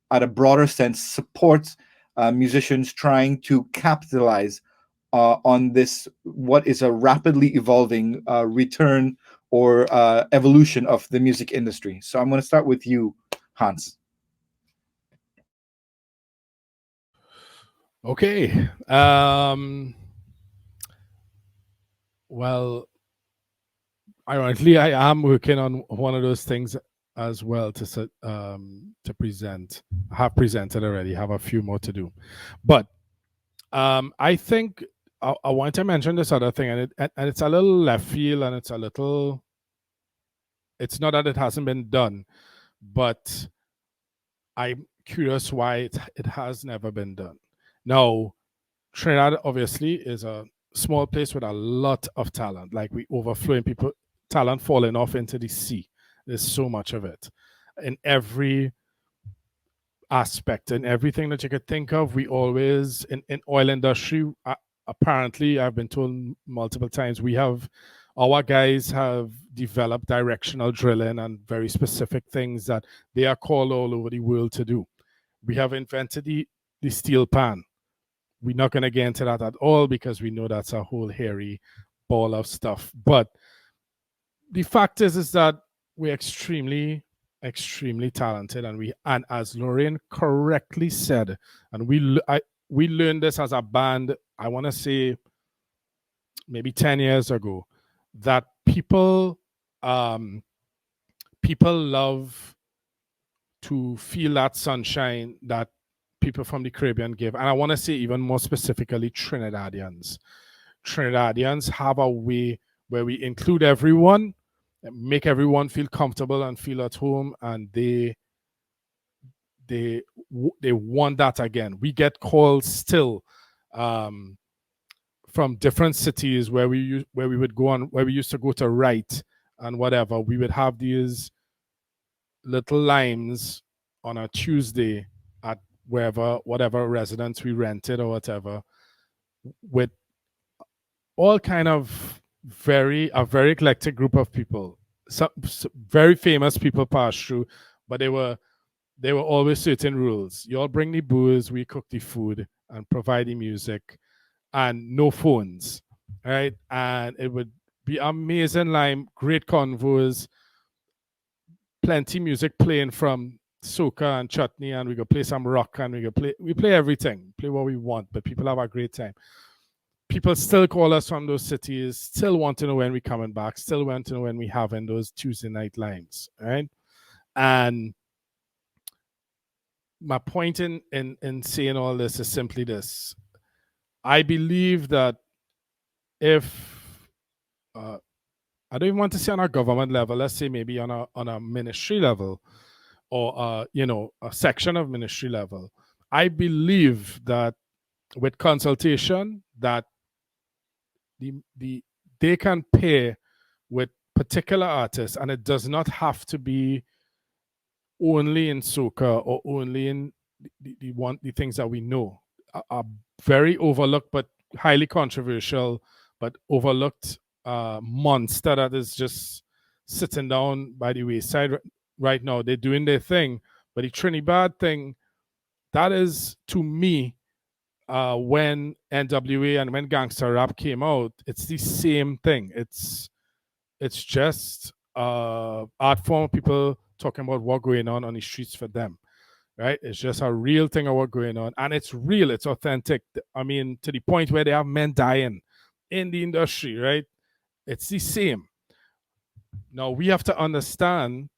a broader sense, support musicians trying to capitalize on this, what is a rapidly evolving return or evolution of the music industry. So I'm going to start with you, Hans. Okay. Well, ironically, I am working on one of those things as well to present. I have presented already. Have a few more to do, but I think I want to mention this other thing, and it's a little left field, and it's not that it hasn't been done, but I'm curious why it has never been done. Now, Trinidad obviously is a small place with a lot of talent. Like we overflowing people, talent falling off into the sea. There's so much of it in every aspect and everything that you could think of. We always in oil industry. Apparently, I've been told multiple times our guys have developed directional drilling and very specific things that they are called all over the world to do. We have invented the steel pan. We're not going to get into that at all because we know that's a whole hairy ball of stuff. But the fact is that we're extremely talented, and as Lorraine correctly said, and we learned this as a band, I want to say maybe 10 years ago, that people love to feel that sunshine that people from the Caribbean give. And I want to say even more specifically Trinidadians. Trinidadians have a way where we include everyone, make everyone feel comfortable and feel at home, and they want that again. We get calls still from different cities where we would go on, where we used to go to write and whatever. We would have these little limes on a Tuesday at whatever residence we rented or whatever, with all kind of a very eclectic group of people. Some very famous people pass through, but they were always certain rules. You all bring the booze, we cook the food and provide the music, and no phones, right? And it would be amazing lime, great convos, plenty music playing from soca and chutney, and we go play some rock, and we play everything, play what we want, but people have a great time. People still call us from those cities, still want to know when we're coming back, still want to know when we having those Tuesday night limes, right? And my point in saying all this is simply this. I believe that if I don't even want to say on a government level, let's say maybe on a ministry level, or a section of ministry level, I believe that with consultation that they can pair with particular artists, and it does not have to be only in soca or only in the things that we know are very overlooked but highly controversial, but overlooked monster that is just sitting down by the wayside right now. They're doing their thing, but the Trinidad thing, that is, to me, when NWA and when gangster rap came out, it's the same thing. It's just art form, people talking about what's going on the streets for them, right? It's just a real thing of what's going on, and it's real, it's authentic. I mean, to the point where they have men dying in the industry, right? It's the same. Now we have to understand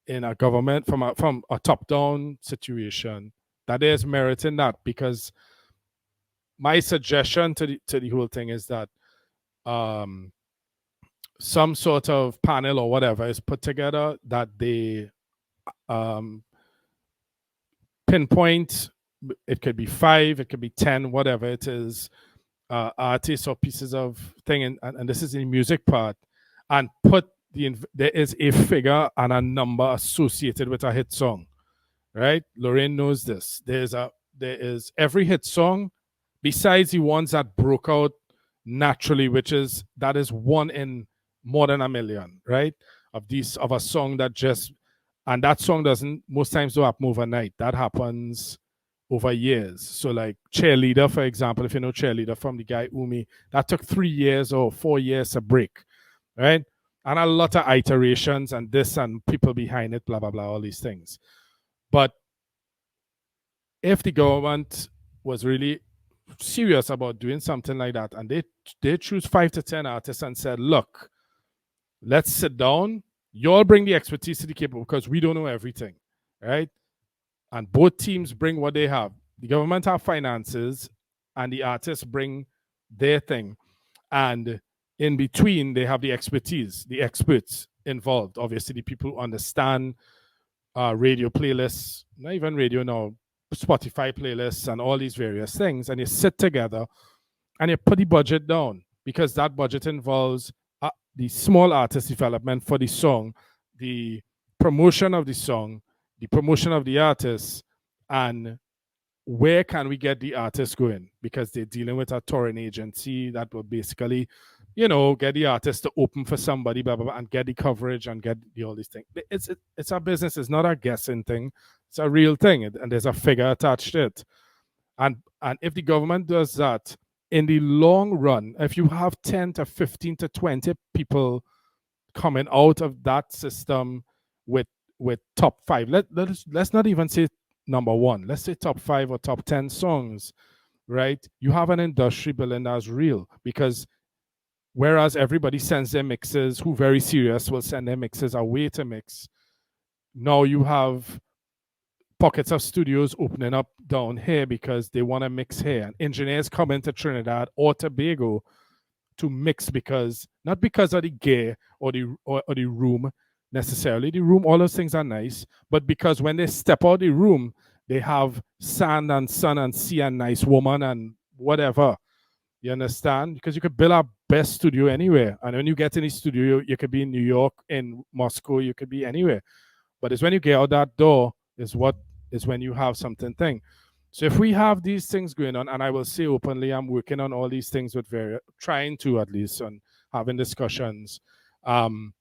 in a government from a top-down situation that there's merit in that, because my suggestion to the whole thing is that some sort of panel or whatever is put together that they pinpoint. It could be 5, it could be 10, whatever it is, artists or pieces of thing, and this is the music part, and there is a figure and a number associated with a hit song, right? Lorraine knows this. There is every hit song, besides the ones that broke out naturally, that is one in more than a million, right? Of a song that just, and that song doesn't most times do happen overnight. That happens over years. So like Cheerleader, for example, if you know Cheerleader from the guy Umi, that took 3 years or 4 years to break, right? And a lot of iterations and this and people behind it, blah, blah, blah, all these things. But if the government was really serious about doing something like that, and they choose 5 to 10 artists and said, look, let's sit down, you all bring the expertise to the table because we don't know everything, right? And both teams bring what they have. The government have finances and the artists bring their thing, and in between they have the expertise, the experts involved, obviously the people who understand radio playlists, not even radio now, Spotify playlists and all these various things, and you sit together and you put the budget down, because that budget involves the small artist development for the song, the promotion of the song, the promotion of the artist, and where can we get the artists going, because they're dealing with a touring agency that will basically, get the artist to open for somebody, blah, blah, blah, and get the coverage and get all these things. It's a business. It's not a guessing thing. It's a real thing, and there's a figure attached to it. And if the government does that, in the long run, if you have 10 to 15 to 20 people coming out of that system with top 5, let's not even say number 1, let's say top 5 or top 10 songs, right? You have an industry building that's real, because whereas everybody sends their mixes, who very serious will send their mixes away to mix, now you have pockets of studios opening up down here because they want to mix here, and engineers come into Trinidad or Tobago to mix, because not because of the gear or the room necessarily. The room, all those things are nice, but because when they step out the room, they have sand and sun and sea and nice woman and whatever. You understand? Because you could build a best studio anywhere, and when you get in the studio, you could be in New York, in Moscow, you could be anywhere. But it's when you get out that door is when you have something thing. So if we have these things going on, and I will say openly, I'm working on all these things with trying to at least, on having discussions. When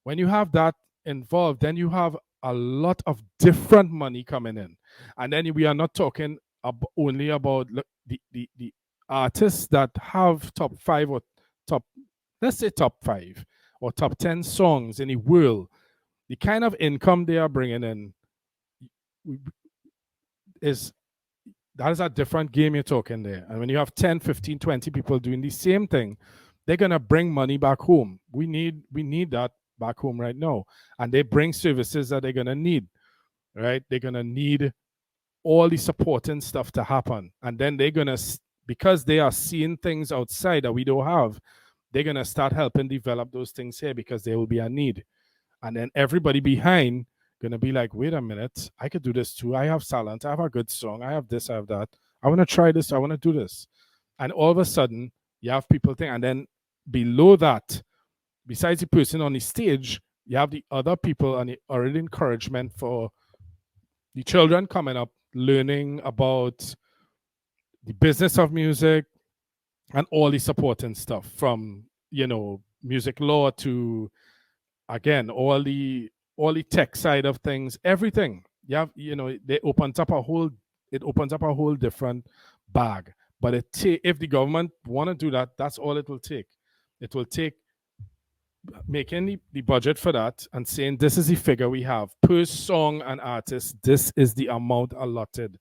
you have that involved, then you have a lot of different money coming in. And then we are not talking only about the artists that have top 5 or let's say top 5 or top 10 songs in the world. The kind of income they are bringing in is a different game you're talking there. And when you have 10, 15, 20 people doing the same thing, they're going to bring money back home. We need that back home right now. And they bring services that they're going to need, right? They're going to need all the supporting stuff to happen. And then they're going to, because they are seeing things outside that we don't have, they're going to start helping develop those things here, because there will be a need. And then everybody behind going to be like, wait a minute, I could do this too. I have talent. I have a good song. I have this, I have that. I want to try this. I want to do this. And all of a sudden, you have people think, and then below that, besides the person on the stage, you have the other people and the already encouragement for the children coming up, learning about the business of music and all the supporting stuff, from, music law to, again, all the tech side of things, everything. You have, it opens up a whole different bag. But if the government want to do that, that's all it will take. It will take making the budget for that and saying, this is the figure we have per song and artist. This is the amount allotted.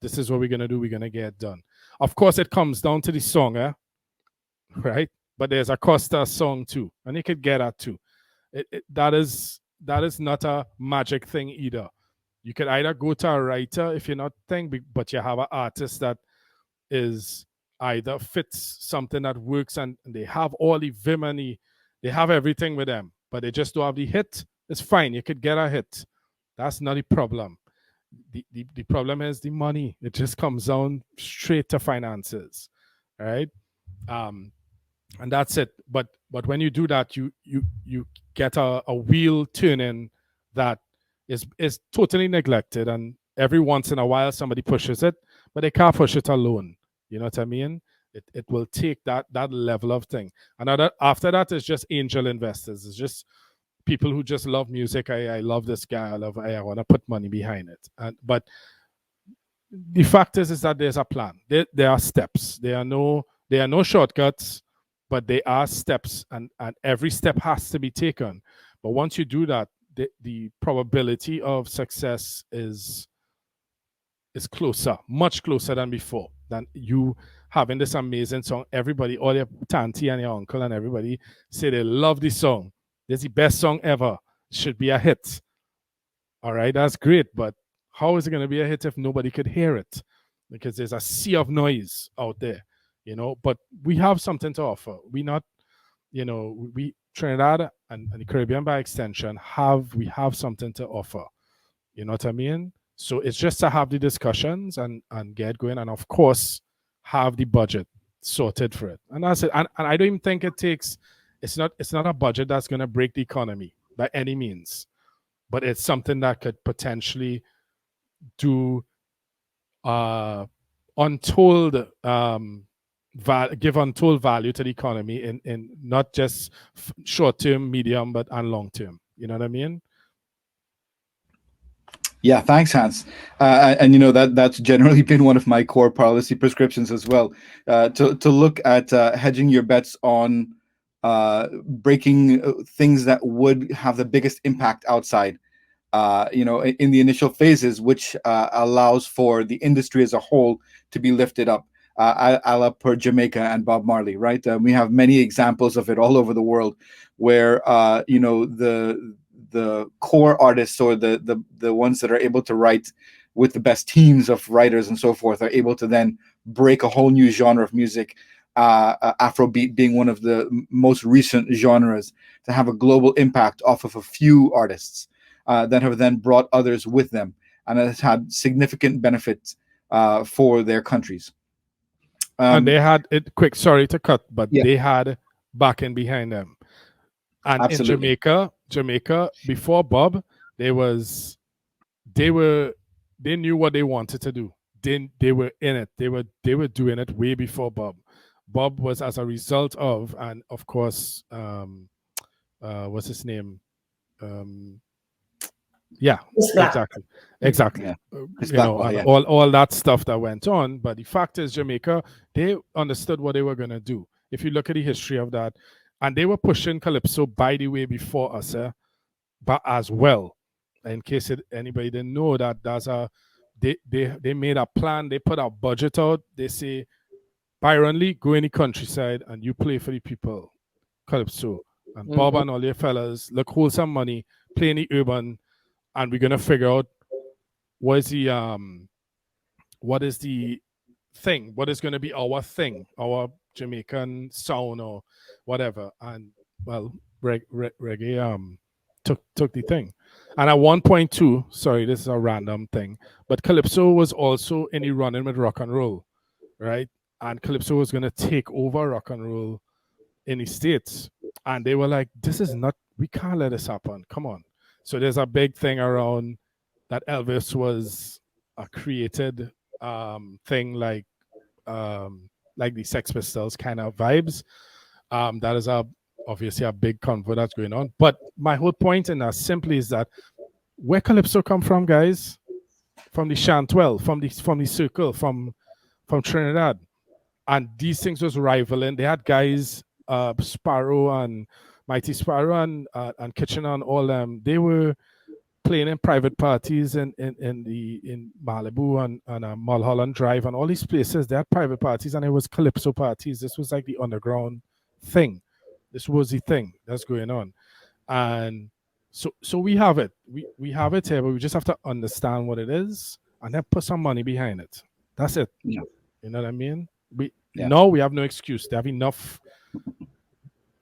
This is what we're going to do. We're going to get done. Of course, it comes down to the song, right? But there's a cost to a song too. And you could get that too. That is not a magic thing either. You could either go to a writer if you're not thinking, but you have an artist that is either fits something that works, and they have all the vim and they have everything with them, but they just don't have the hit. It's fine. You could get a hit. That's not the problem. The problem is the money. It just comes down straight to finances, right? And that's it. But when you do that, you get a wheel turning that is totally neglected, and every once in a while somebody pushes it, but they can't push it alone. You know what I mean? It will take that level of thing. And after that, it's just angel investors. It's just people who just love music. I love this guy. I want to put money behind it. But the fact is that there's a plan. There are steps. There are no shortcuts, but there are steps, and every step has to be taken. But once you do that, the probability of success is closer, much closer than before. Than you having this amazing song. Everybody, all your auntie and your uncle and everybody say they love this song. This is the best song ever. Should be a hit. All right, that's great. But how is it going to be a hit if nobody could hear it? Because there's a sea of noise out there, But we have something to offer. we Trinidad and the Caribbean by extension we have something to offer. You know what I mean? So it's just to have the discussions and get going, and of course have the budget sorted for it. And that's it. And I don't even think it's not a budget that's going to break the economy by any means, but it's something that could potentially do untold give untold value to the economy in not just short term, medium, but and long term. You know what I mean? Yeah, thanks, Hans. And that's generally been one of my core policy prescriptions as well. To look at hedging your bets on breaking things that would have the biggest impact outside. In the initial phases, which allows for the industry as a whole to be lifted up, a la per Jamaica and Bob Marley, right? We have many examples of it all over the world, where the core artists, or the ones that are able to write with the best teams of writers and so forth, are able to then break a whole new genre of music. Afrobeat being one of the most recent genres to have a global impact off of a few artists. That have then brought others with them, and it has had significant benefits for their countries. And they had it quick. Sorry to cut, but they had backing behind them. And absolutely. in Jamaica before Bob, they knew what they wanted to do. They were in it. They were doing it way before Bob. Bob was as a result of, and of course, what's his name? Yeah, exactly. Yeah. All that stuff that went on. But the fact is, Jamaica, they understood what they were going to do. If you look at the history of that, and they were pushing Calypso, by the way, before us, but as well. In case anybody didn't know that, they made a plan. They put a budget out. They say, Byron Lee, go in the countryside and you play for the people, Calypso. And Bob and all your fellas, look, hold some money, play in the urban, and we're gonna figure out what is the thing, what is gonna be our thing, our Jamaican sound or whatever. And well, reggae took the thing. And at one point too, sorry, this is a random thing, but Calypso was also in the running with rock and roll, right? And Calypso was gonna take over rock and roll in the States. And they were like, we can't let this happen. Come on. So there's a big thing around that Elvis was a created thing like the Sex Pistols kind of vibes. That is obviously a big convo that's going on. But my whole point in that simply is that where Calypso come from, guys, from the Chantwell, from the circle, from Trinidad. And these things was rivaling. They had guys, Sparrow and Mighty Sparrow and Kitchener and all them. They were playing in private parties in Malibu and Mulholland Drive and all these places. They had private parties, and it was Calypso parties. This was like the underground thing. This was the thing that's going on. And so we have it. We have it here, but we just have to understand what it is and then put some money behind it. That's it. Yeah. You know what I mean? No, we have no excuse. They have enough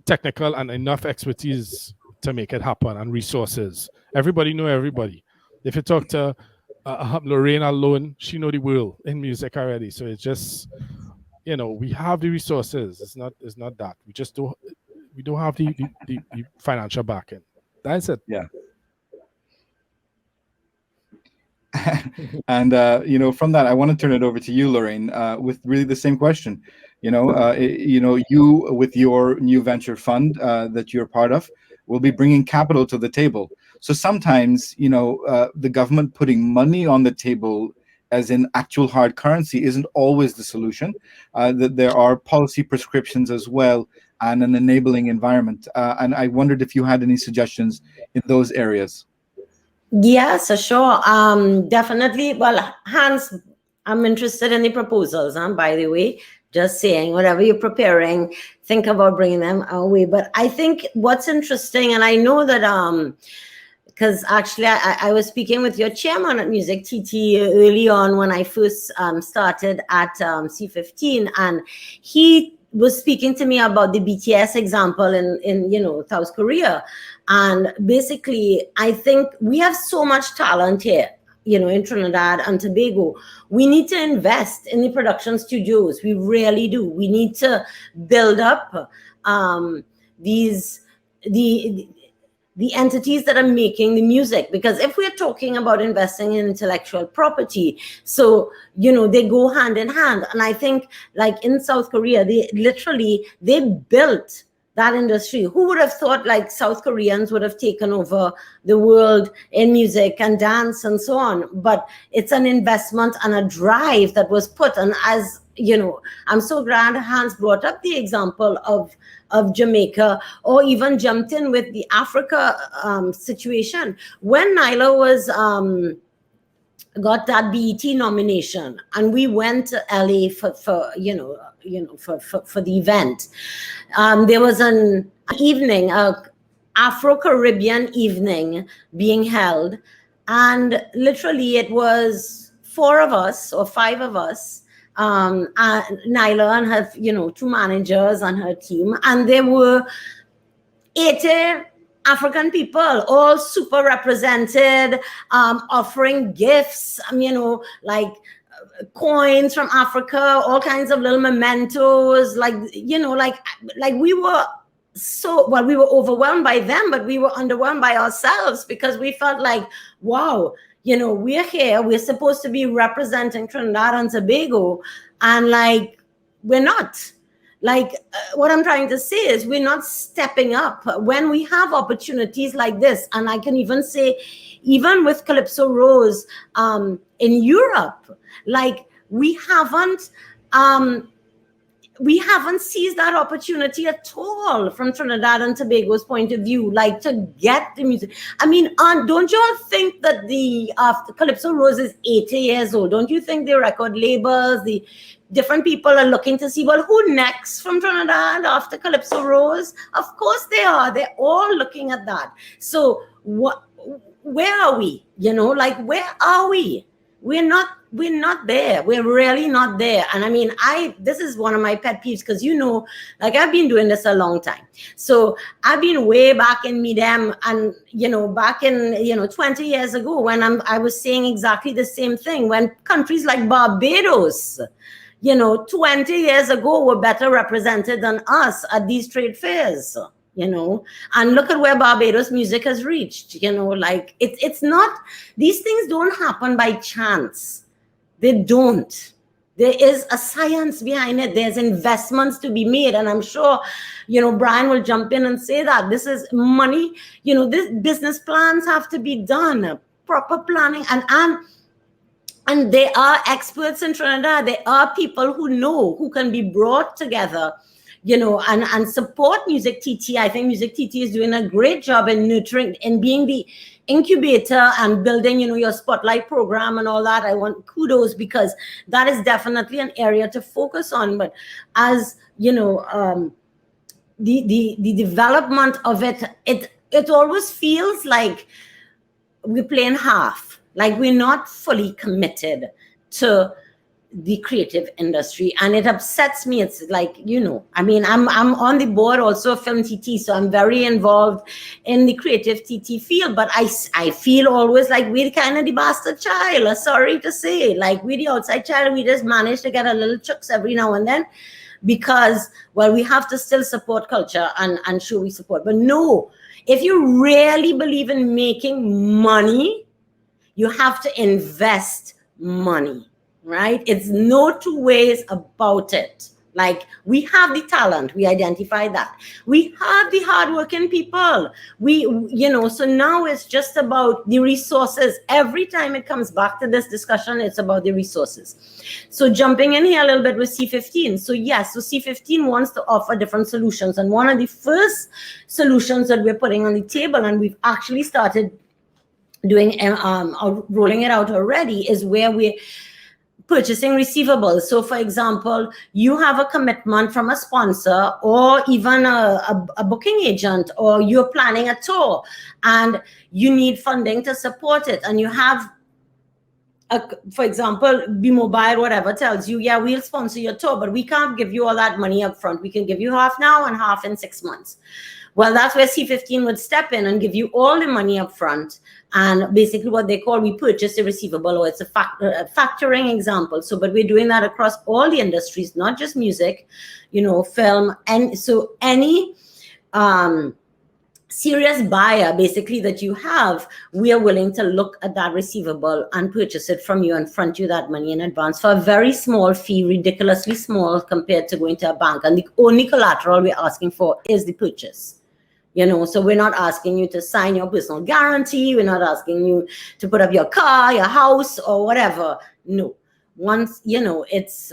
technical and enough expertise to make it happen, and resources. Everybody know everybody. If you talk to Lorraine alone, she know the world in music already. So it's just, we have the resources. It's not that. We don't have the financial backing. That's it. Yeah. And from that, I want to turn it over to you, Lorraine, with really the same question. You with your new venture fund that you're part of will be bringing capital to the table. So sometimes, the government putting money on the table, as in actual hard currency, isn't always the solution. That there are policy prescriptions as well, and an enabling environment. And I wondered if you had any suggestions in those areas. Yeah, so sure. Definitely. Well, Hans, I'm interested in the proposals. By the way, just saying, whatever you're preparing, think about bringing them our way. But I think what's interesting, and I know that because actually I was speaking with your chairman at MusicTT early on when I first started at C15, and he was speaking to me about the BTS example in South Korea. And basically, I think we have so much talent here, in Trinidad and Tobago. We need to invest in the production studios. We really do. We need to build up the entities that are making the music, because if we're talking about investing in intellectual property, so they go hand in hand. And I think, like in South Korea, they built that industry. Who would have thought like South Koreans would have taken over the world in music and dance and so on? But it's an investment and a drive that was put. And as I'm so glad Hans brought up the example of Jamaica, or even jumped in with the Africa situation. When Nyla was got that BET nomination, and we went to LA for the event, there was an evening, Afro-Caribbean evening being held, and literally it was 4 of us or 5 of us, Nyla and her, 2 managers and her team, and there were 80 African people, all super represented, offering gifts, like coins from Africa, all kinds of little mementos, like we were we were overwhelmed by them, but we were underwhelmed by ourselves, because we felt like, wow, we're here, we're supposed to be representing Trinidad and Tobago, and we're not. What I'm trying to say is we're not stepping up when we have opportunities like this. And I can even say, even with Calypso Rose in Europe, we haven't seized that opportunity at all from Trinidad and Tobago's point of view, to get the music. I mean, don't you all think that the Calypso Rose is 80 years old? Don't you think the record labels, the different people are looking to see, well, who next from Trinidad after Calypso Rose? Of course they are. They're all looking at that. So where are we? Where are we? We're not there. We're really not there. And I mean, this is one of my pet peeves, because I've been doing this a long time. So I've been way back in Midem, and back in 20 years ago, when I was saying exactly the same thing, when countries like Barbados, 20 years ago were better represented than us at these trade fairs. And look at where Barbados music has reached. It's not, these things don't happen by chance. They don't. There is a science behind it. There's investments to be made. And I'm sure, Bryan will jump in and say that this is money. This business plans have to be done, proper planning. And there are experts in Trinidad. There are people who can be brought together, and support MusicTT. I think MusicTT is doing a great job in nurturing, in being the incubator and building, your spotlight program and all that. I want kudos, because that is definitely an area to focus on. But as the development of it always feels like we're playing half, like we're not fully committed to the creative industry, and it upsets me. It's I mean, I'm on the board also of Film TT, so I'm very involved in the creative TT field, but I feel always like we're kind of the bastard child, sorry to say, we're the outside child. We just manage to get a little chooks every now and then, because, well, we have to still support culture and show we support. But no, if you really believe in making money, you have to invest money. Right? It's no 2 ways about it. We have the talent, we identify that. We have the hardworking people. So now it's just about the resources. Every time it comes back to this discussion, it's about the resources. So jumping in here a little bit with C15. So yes, so C15 wants to offer different solutions. And one of the first solutions that we're putting on the table, and we've actually started doing, rolling it out already, is where we're purchasing receivables. So for example, you have a commitment from a sponsor, or even a booking agent, or you're planning a tour and you need funding to support it, and you have for example, B-Mobile, whatever, tells you, yeah, we'll sponsor your tour, but we can't give you all that money up front. We can give you half now and half in 6 months. Well, that's where C15 would step in and give you all the money up front. And basically what they call, we purchase a receivable, or it's a factoring example. So, but we're doing that across all the industries, not just music, film. And so any serious buyer basically that you have, we are willing to look at that receivable and purchase it from you and front you that money in advance for a very small fee, ridiculously small compared to going to a bank. And the only collateral we're asking for is the purchase. So we're not asking you to sign your personal guarantee. We're not asking you to put up your car, your house, or whatever. No. Once, it's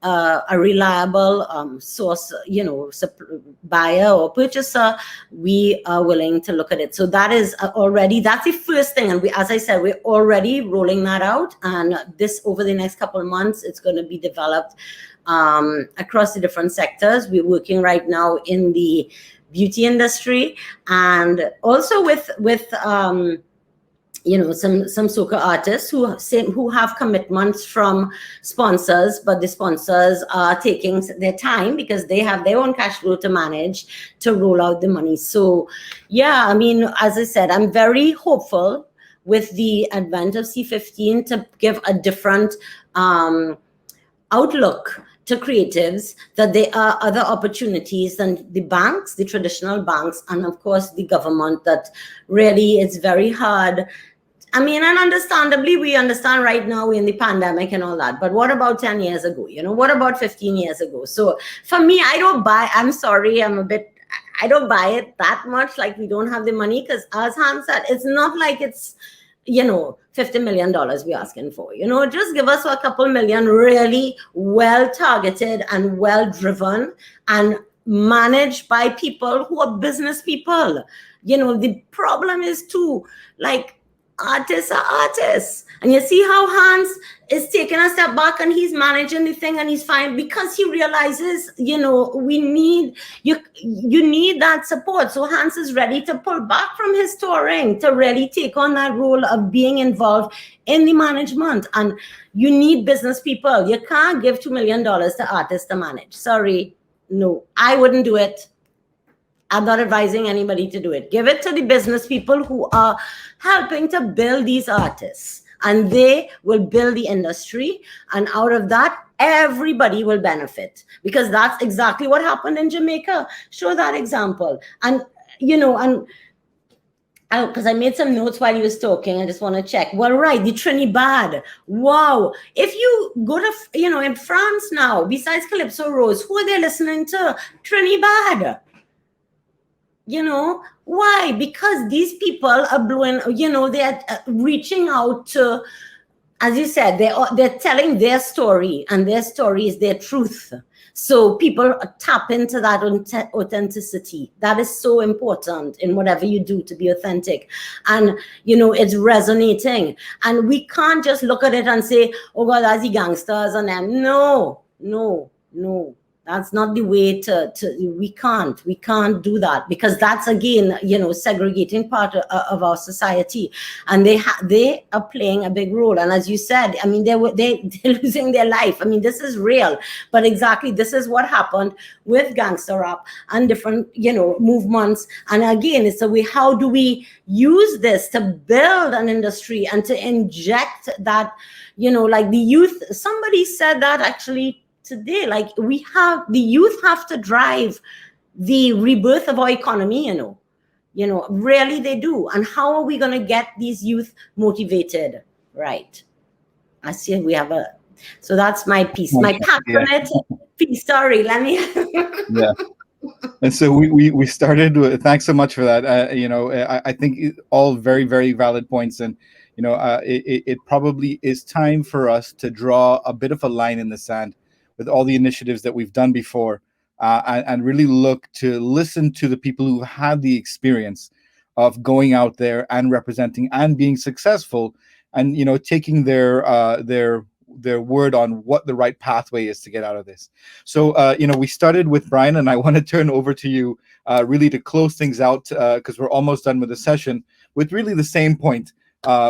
a reliable source, buyer or purchaser, we are willing to look at it. So that is that's the first thing. And as I said, we're already rolling that out. And this, over the next couple of months, it's going to be developed across the different sectors. We're working right now in the beauty industry, and also with some soca artists who have commitments from sponsors, but the sponsors are taking their time because they have their own cash flow to manage to roll out the money. So yeah, I mean, as I said, I'm very hopeful with the advent of C15 to give a different outlook to creatives, that there are other opportunities than the banks, the traditional banks, and of course the government, that really it's very hard. I mean, and understandably, we understand right now we're in the pandemic and all that, but what about 10 years ago? What about 15 years ago? So for me, I'm sorry, I don't buy it that much, like we don't have the money, because as Hans said, it's not like it's, $50 million we're asking for. Just give us a couple million, really well targeted and well driven and managed by people who are business people. The problem is too, like, artists are artists, and you see how Hans is taking a step back and he's managing the thing, and he's fine because he realizes, we need you need that support. So Hans is ready to pull back from his touring to really take on that role of being involved in the management. And you need business people. You can't give $2 million to artists to manage. Sorry, no, I wouldn't do it. I'm not advising anybody to do it. Give it to the business people who are helping to build these artists, and they will build the industry. And out of that, everybody will benefit, because that's exactly what happened in Jamaica. Show that example. And, because I made some notes while he was talking, I just want to check. Well, right, the Trinidad. Wow. If you go to, in France now, besides Calypso Rose, who are they listening to? Trinidad. Why? Because these people are blowing, they're reaching out to, as you said, they're telling their story, and their story is their truth. So people tap into that authenticity. That is so important in whatever you do, to be authentic. And, it's resonating. And we can't just look at it and say, oh God, that's the gangsters and them. No. That's not the way we can't do that, because that's, again, segregating part of our society, and they are playing a big role. And as you said, I mean, they're losing their life. I mean, this is real, but exactly this is what happened with gangster rap and different, movements. And again, it's a way, how do we use this to build an industry and to inject that, like the youth, somebody said that actually today, like the youth have to drive the rebirth of our economy, really they do. And how are we going to get these youth motivated? Right. I see we have so that's my piece, my passionate piece. Sorry, let me. Yeah. And so we started with, thanks so much for that. I think all very, very valid points. And, it probably is time for us to draw a bit of a line in the sand with all the initiatives that we've done before, and really look to listen to the people who had the experience of going out there and representing and being successful, and taking their word on what the right pathway is to get out of this. So we started with Bryan, and I want to turn over to you really to close things out, because we're almost done with the session, with really the same point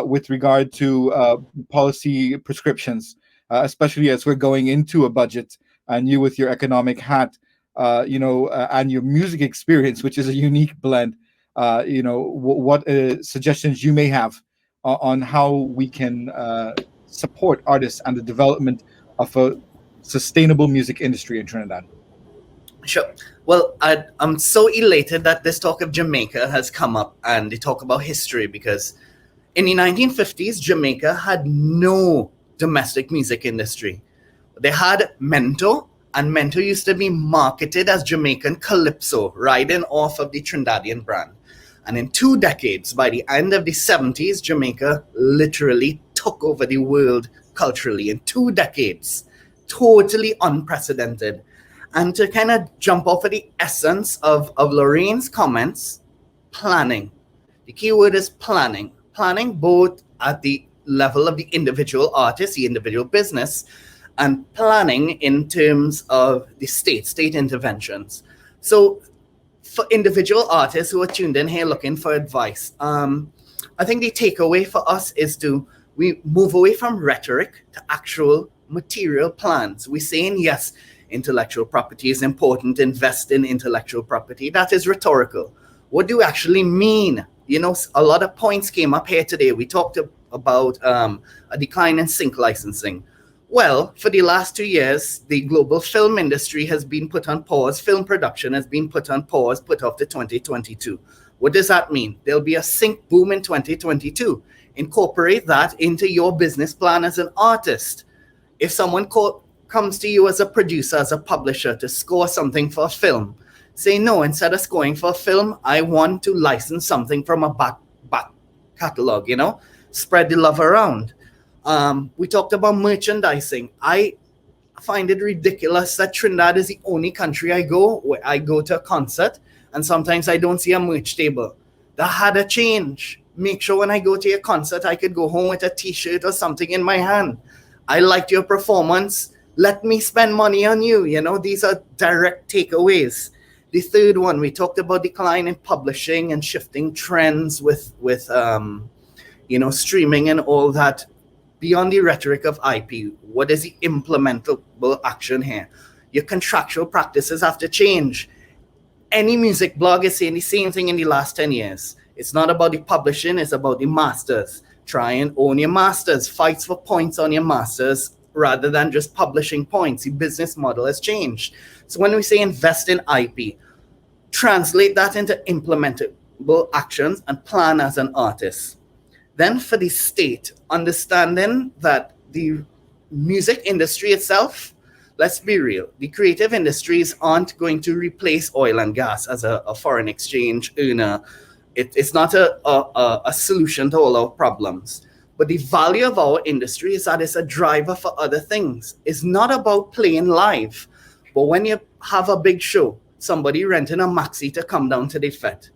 with regard to policy prescriptions, especially as we're going into a budget, and you with your economic hat, and your music experience, which is a unique blend. What suggestions you may have on how we can support artists and the development of a sustainable music industry in Trinidad. Sure. Well, I'm so elated that this talk of Jamaica has come up and they talk about history, because in the 1950s, Jamaica had no domestic music industry. They had Mento, and Mento used to be marketed as Jamaican Calypso, riding off of the Trinidadian brand. And in 2 decades, by the end of the 70s, Jamaica literally took over the world culturally. In 2 decades, totally unprecedented. And to kind of jump off of the essence of Lorraine's comments, planning. The key word is planning. Planning both at the level of the individual artist, the individual business, and planning in terms of the state interventions. So for individual artists who are tuned in here looking for advice, I think the takeaway for us is we move away from rhetoric to actual material plans. We're saying, yes, intellectual property is important, invest in intellectual property. That is rhetorical. What do we actually mean? A lot of points came up here today. We talked about a decline in sync licensing. Well, for the last 2 years, the global film industry has been put on pause. Film production has been put on pause, put off to 2022. What does that mean? There'll be a sync boom in 2022. Incorporate that into your business plan as an artist. If someone comes to you as a producer, as a publisher, to score something for a film, say, no, instead of scoring for a film, I want to license something from a back catalog, spread the love around. We talked about merchandising. I find it ridiculous that Trinidad is the only country I go where I go to a concert and sometimes I don't see a merch table. That had to change. Make sure when I go to your concert, I could go home with a t-shirt or something in my hand. I liked your performance. Let me spend money on you. These are direct takeaways. The third one, we talked about decline in publishing and shifting trends with streaming and all that. Beyond the rhetoric of IP, what is the implementable action here? Your contractual practices have to change. Any music blog is saying the same thing in the last 10 years. It's not about the publishing, it's about the masters. Try and own your masters. Fights for points on your masters rather than just publishing points. The business model has changed. So when we say invest in IP, translate that into implementable actions and plan as an artist. Then for the state, understanding that the music industry itself, let's be real, the creative industries aren't going to replace oil and gas as a foreign exchange earner. It's not a solution to all our problems. But the value of our industry is that it's a driver for other things. It's not about playing live. But when you have a big show, somebody renting a maxi to come down to the fete,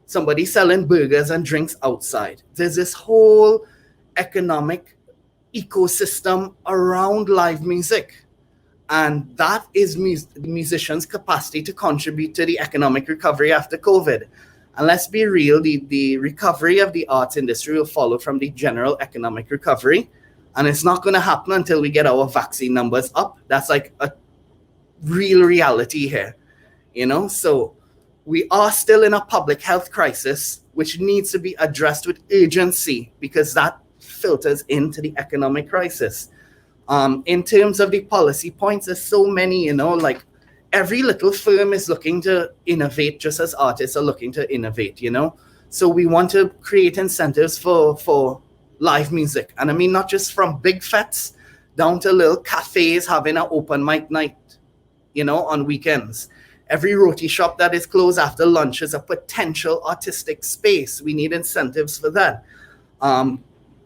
somebody selling burgers and drinks outside. There's this whole economic ecosystem around live music. And that is musicians' capacity to contribute to the economic recovery after COVID. And let's be real, the recovery of the arts industry will follow from the general economic recovery. And it's not going to happen until we get our vaccine numbers up. That's like a real reality here, So we are still in a public health crisis, which needs to be addressed with urgency because that filters into the economic crisis. In terms of the policy points, there's so many, like every little firm is looking to innovate just as artists are looking to innovate, So we want to create incentives for live music. And I mean, not just from big fetes down to little cafes having an open mic night, on weekends. Every roti shop that is closed after lunch is a potential artistic space. We need incentives for that.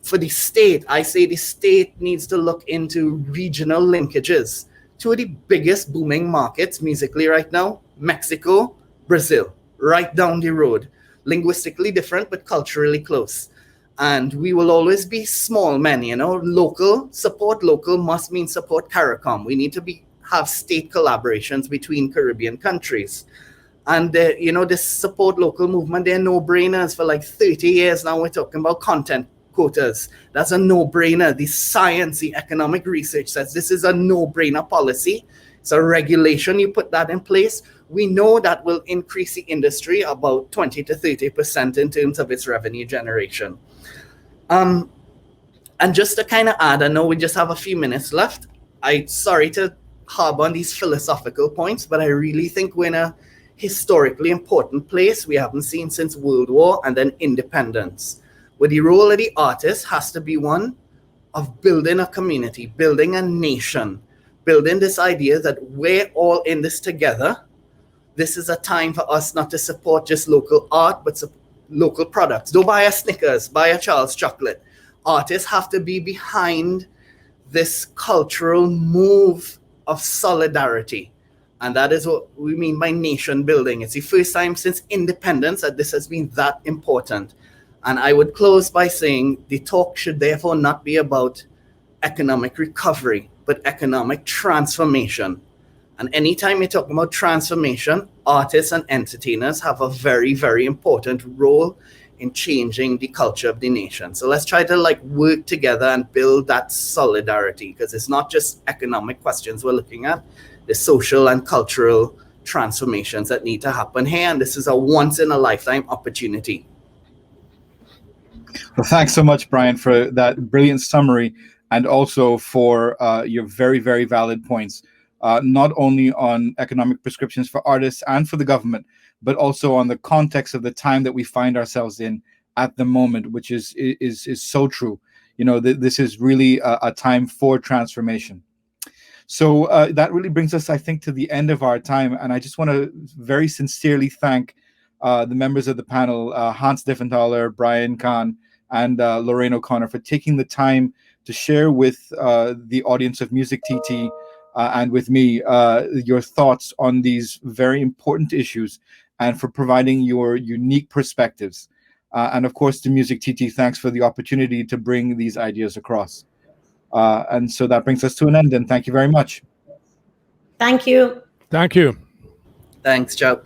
For the state, I say the state needs to look into regional linkages. 2 of the biggest booming markets musically right now, Mexico, Brazil, right down the road. Linguistically different, but culturally close. And we will always be small men, Local, support local must mean support CARICOM. We need to have state collaborations between Caribbean countries. And, this support local movement, they're no-brainers. For like 30 years now, we're talking about content quotas. That's a no-brainer. The science, the economic research says this is a no-brainer policy. It's a regulation. You put that in place. We know that will increase the industry about 20 to 30% in terms of its revenue generation. And just to kind of add, I know we just have a few minutes left. I'm sorry to harbor on these philosophical points, but I really think we're in a historically important place we haven't seen since World War and then independence, where the role of the artist has to be one of building a community, building a nation, building this idea that we're all in this together. This is a time for us not to support just local art, but local products. Don't buy a Snickers, buy a Charles chocolate. Artists have to be behind this cultural move of solidarity. And that is what we mean by nation building. It's the first time since independence that this has been that important. And I would close by saying the talk should therefore not be about economic recovery, but economic transformation. And anytime you're talking about transformation, artists and entertainers have a very, very important role in changing the culture of the nation. So let's try to work together and build that solidarity, because it's not just economic questions we're looking at, the social and cultural transformations that need to happen here. And this is a once in a lifetime opportunity. Well, thanks so much, Bryan, for that brilliant summary, and also for your very, very valid points. Not only on economic prescriptions for artists and for the government, but also on the context of the time that we find ourselves in at the moment, which is so true. This is really a time for transformation. So that really brings us, I think, to the end of our time. And I just want to very sincerely thank the members of the panel, Hans Dieffenthaller, Bryan Kahn, and Lorraine O'Connor, for taking the time to share with the audience of MusicTT and with me your thoughts on these very important issues, and for providing your unique perspectives. And of course, to MusicTT, thanks for the opportunity to bring these ideas across. And so that brings us to an end, and thank you very much. Thank you. Thank you. Thanks, Joe.